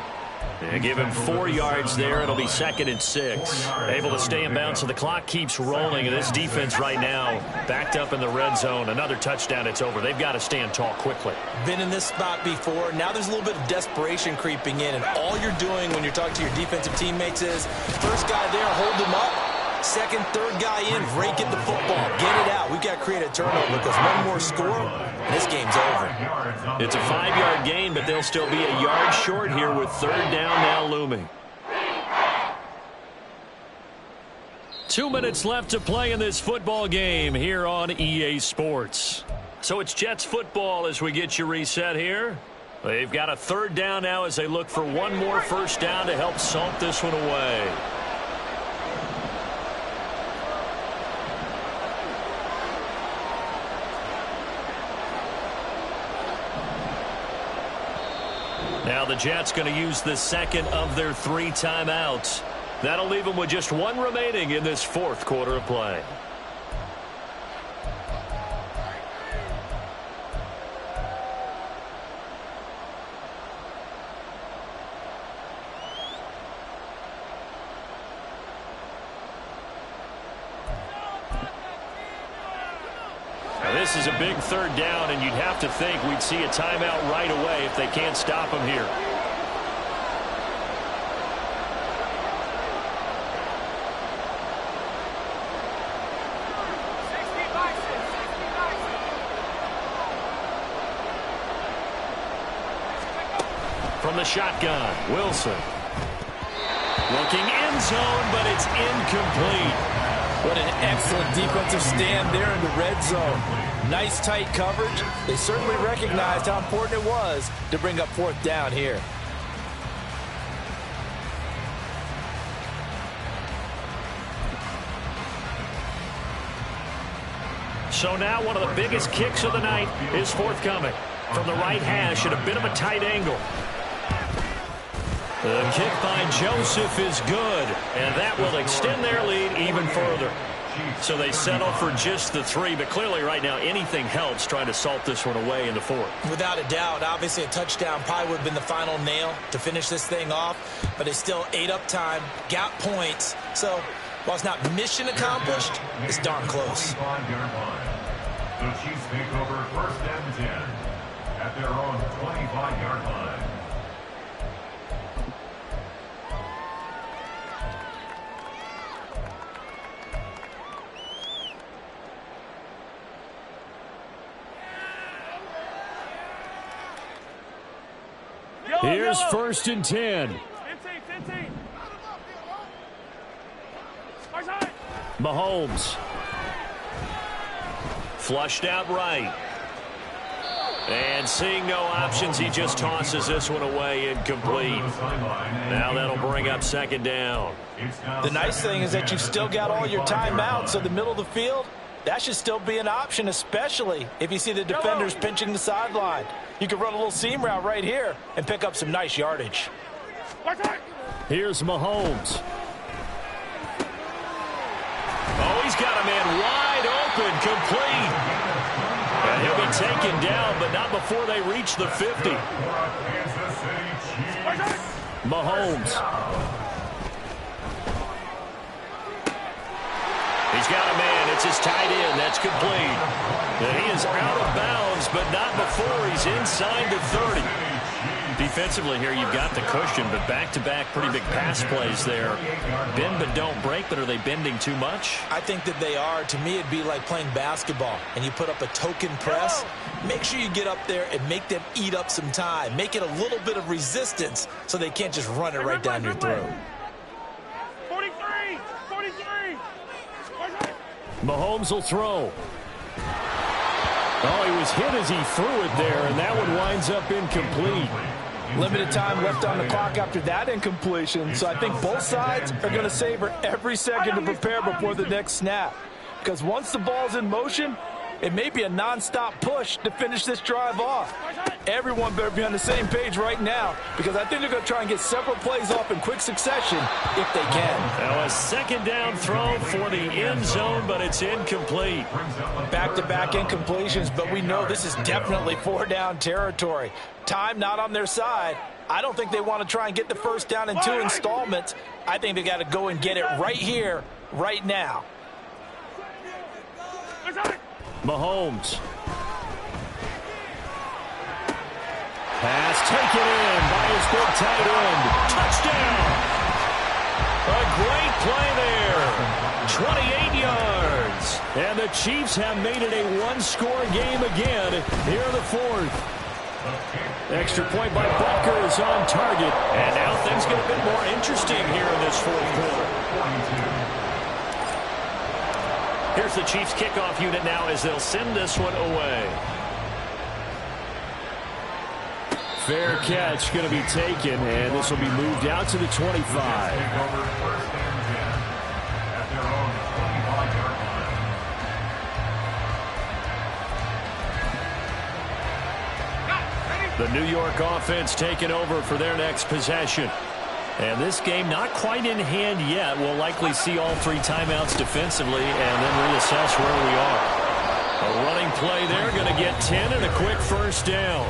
And give him 4 yards there. It'll be 2nd and 6. Able to stay in bounds, so the clock keeps rolling. And this defense right now backed up in the red zone. Another touchdown, it's over. They've got to stand tall quickly. Been in this spot before. Now there's a little bit of desperation creeping in. And all you're doing when you're talking to your defensive teammates is, first guy there, hold him up. 2nd, 3rd guy in, rake at the football. Get it out. We've got to create a turnover, because one more score, and this game's over. It's a 5-yard gain, but they'll still be a yard short here with 3rd down now looming. 2 minutes left to play in this football game here on EA Sports. So it's Jets football as we get you reset here. They've got a 3rd down now as they look for one more 1st down to help salt this one away. Now the Jets going to use the second of their 3 timeouts. That'll leave them with just 1 remaining in this 4th quarter of play. This is a big 3rd down, and you'd have to think we'd see a timeout right away if they can't stop him here. From the shotgun, Wilson. Looking end zone, but it's incomplete. What an excellent defensive stand there in the red zone. Nice tight coverage. They certainly recognized how important it was to bring up 4th down here. So now one of the biggest kicks of the night is forthcoming. From the right hash at a bit of a tight angle. The kick by Joseph is good, and that will extend their lead even further. So they settle for just the 3, but clearly right now anything helps trying to salt this one away in the 4th. Without a doubt, obviously a touchdown probably would have been the final nail to finish this thing off, but it's still ate up time, got points. So while it's not mission accomplished, it's darn close. The Chiefs take over 1st and 10 at their own 25-yard line. Here's 1st and 10. 15. Mahomes. Flushed out right. And seeing no options, he just tosses this one away incomplete. Now that'll bring up 2nd down. The nice thing is that you've still got all your timeouts, so the middle of the field, that should still be an option, especially if you see the defenders pinching the sideline. You can run a little seam route right here and pick up some nice yardage. Here's Mahomes. Oh, he's got a man wide open, complete. And he'll be taken down, but not before they reach the 50. Mahomes. He's got a man. It's his tight end. That's complete. And he is out of bounds, but not before he's inside the 30. Defensively here, you've got the cushion, but back-to-back pretty big pass plays there. Bend but don't break, but are they bending too much? I think that they are. To me, it'd be like playing basketball, and you put up a token press. Make sure you get up there and make them eat up some time. Make it a little bit of resistance so they can't just run it right down your throat. 43. Mahomes will throw. Oh, he was hit as he threw it there, and that one winds up incomplete. Limited time left on the clock after that incompletion, so I think both sides are going to savor every second to prepare before the next snap. Because once the ball's in motion, it may be a nonstop push to finish this drive off. Everyone better be on the same page right now, because I think they're going to try and get several plays off in quick succession if they can. Now a 2nd down throw for the end zone, but it's incomplete. Back-to-back incompletions, but we know this is definitely 4-down territory. Time not on their side. I don't think they want to try and get the 1st down in 2 installments. I think they got to go and get it right here, right now. Mahomes. Pass taken in by his big tight end. Touchdown! A great play there. 28 yards. And the Chiefs have made it a 1-score game again here in the 4th. Extra point by Butker is on target. And now things get a bit more interesting here in this 4th quarter. Here's the Chiefs kickoff unit now as they'll send this one away. Fair catch going to be taken, and this will be moved out to the 25. The New York offense taking over for their next possession. And this game not quite in hand yet. We'll likely see all 3 timeouts defensively and then reassess where we are. A running play there, going to get 10 and a quick first down.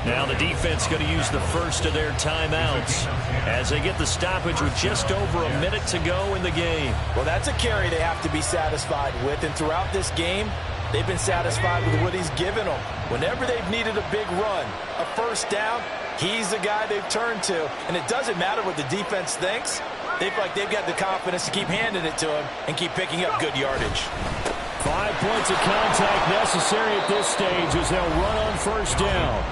Now the defense going to use the first of their timeouts as they get the stoppage with just over a minute to go in the game. Well, that's a carry they have to be satisfied with, and throughout this game, they've been satisfied with what he's given them. Whenever they've needed a big run, a first down, he's the guy they've turned to. And it doesn't matter what the defense thinks. They feel like they've got the confidence to keep handing it to him and keep picking up good yardage. 5 points of contact necessary at this stage as they'll run on first down.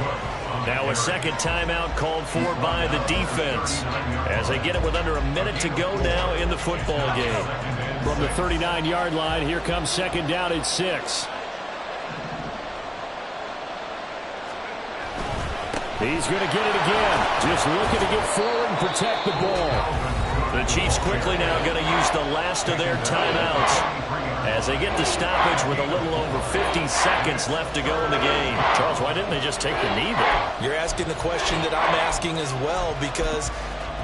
Now a second timeout called for by the defense as they get it with under a minute to go now in the football game. From the 39-yard line, here comes second down at 6. He's going to get it again. Just looking to get forward and protect the ball. The Chiefs quickly now going to use the last of their timeouts as they get the stoppage with a little over 50 seconds left to go in the game. Charles, why didn't they just take the knee there? You're asking the question that I'm asking as well, because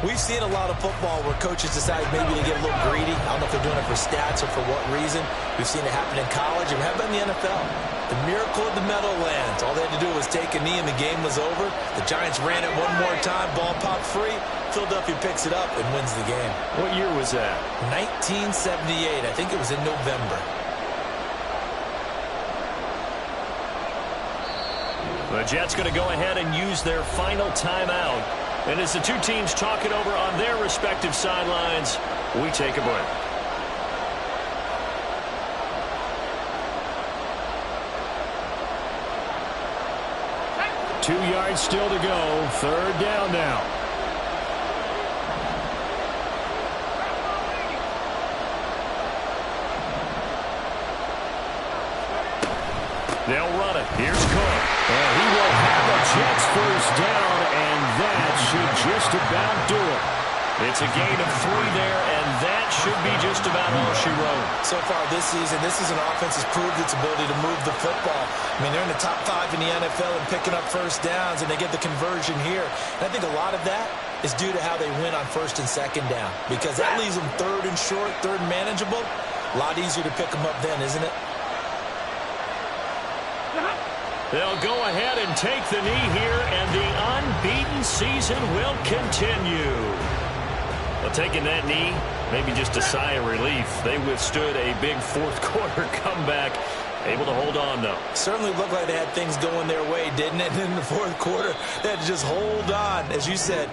we've seen a lot of football where coaches decide maybe to get a little greedy. I don't know if they're doing it for stats or for what reason. We've seen it happen in college and have in the NFL. The miracle of the Meadowlands. All they had to do was take a knee and the game was over. The Giants ran it one more time. Ball popped free. Philadelphia picks it up and wins the game. What year was that? 1978. I think it was in November. The Jets going to go ahead and use their final timeout. And as the two teams talk it over on their respective sidelines, we take a break. 2 yards still to go. Third down now. They'll run it. Here's Cook. And he will have a Jets first down, and that should just about do it. It's a gain of 3 there, and that should be just about all she wrote. So far this season, this is an offense that's proved its ability to move the football. I mean, they're in the top 5 in the NFL and picking up first downs, and they get the conversion here. And I think a lot of that is due to how they win on first and second down, because that leaves them third and short, third and manageable. A lot easier to pick them up then, isn't it? They'll go ahead and take the knee here, and the unbeaten season will continue. Well, taking that knee, maybe just a sigh of relief. They withstood a big fourth-quarter comeback, able to hold on, though. Certainly looked like they had things going their way, didn't it? In the fourth quarter, they had to just hold on. As you said,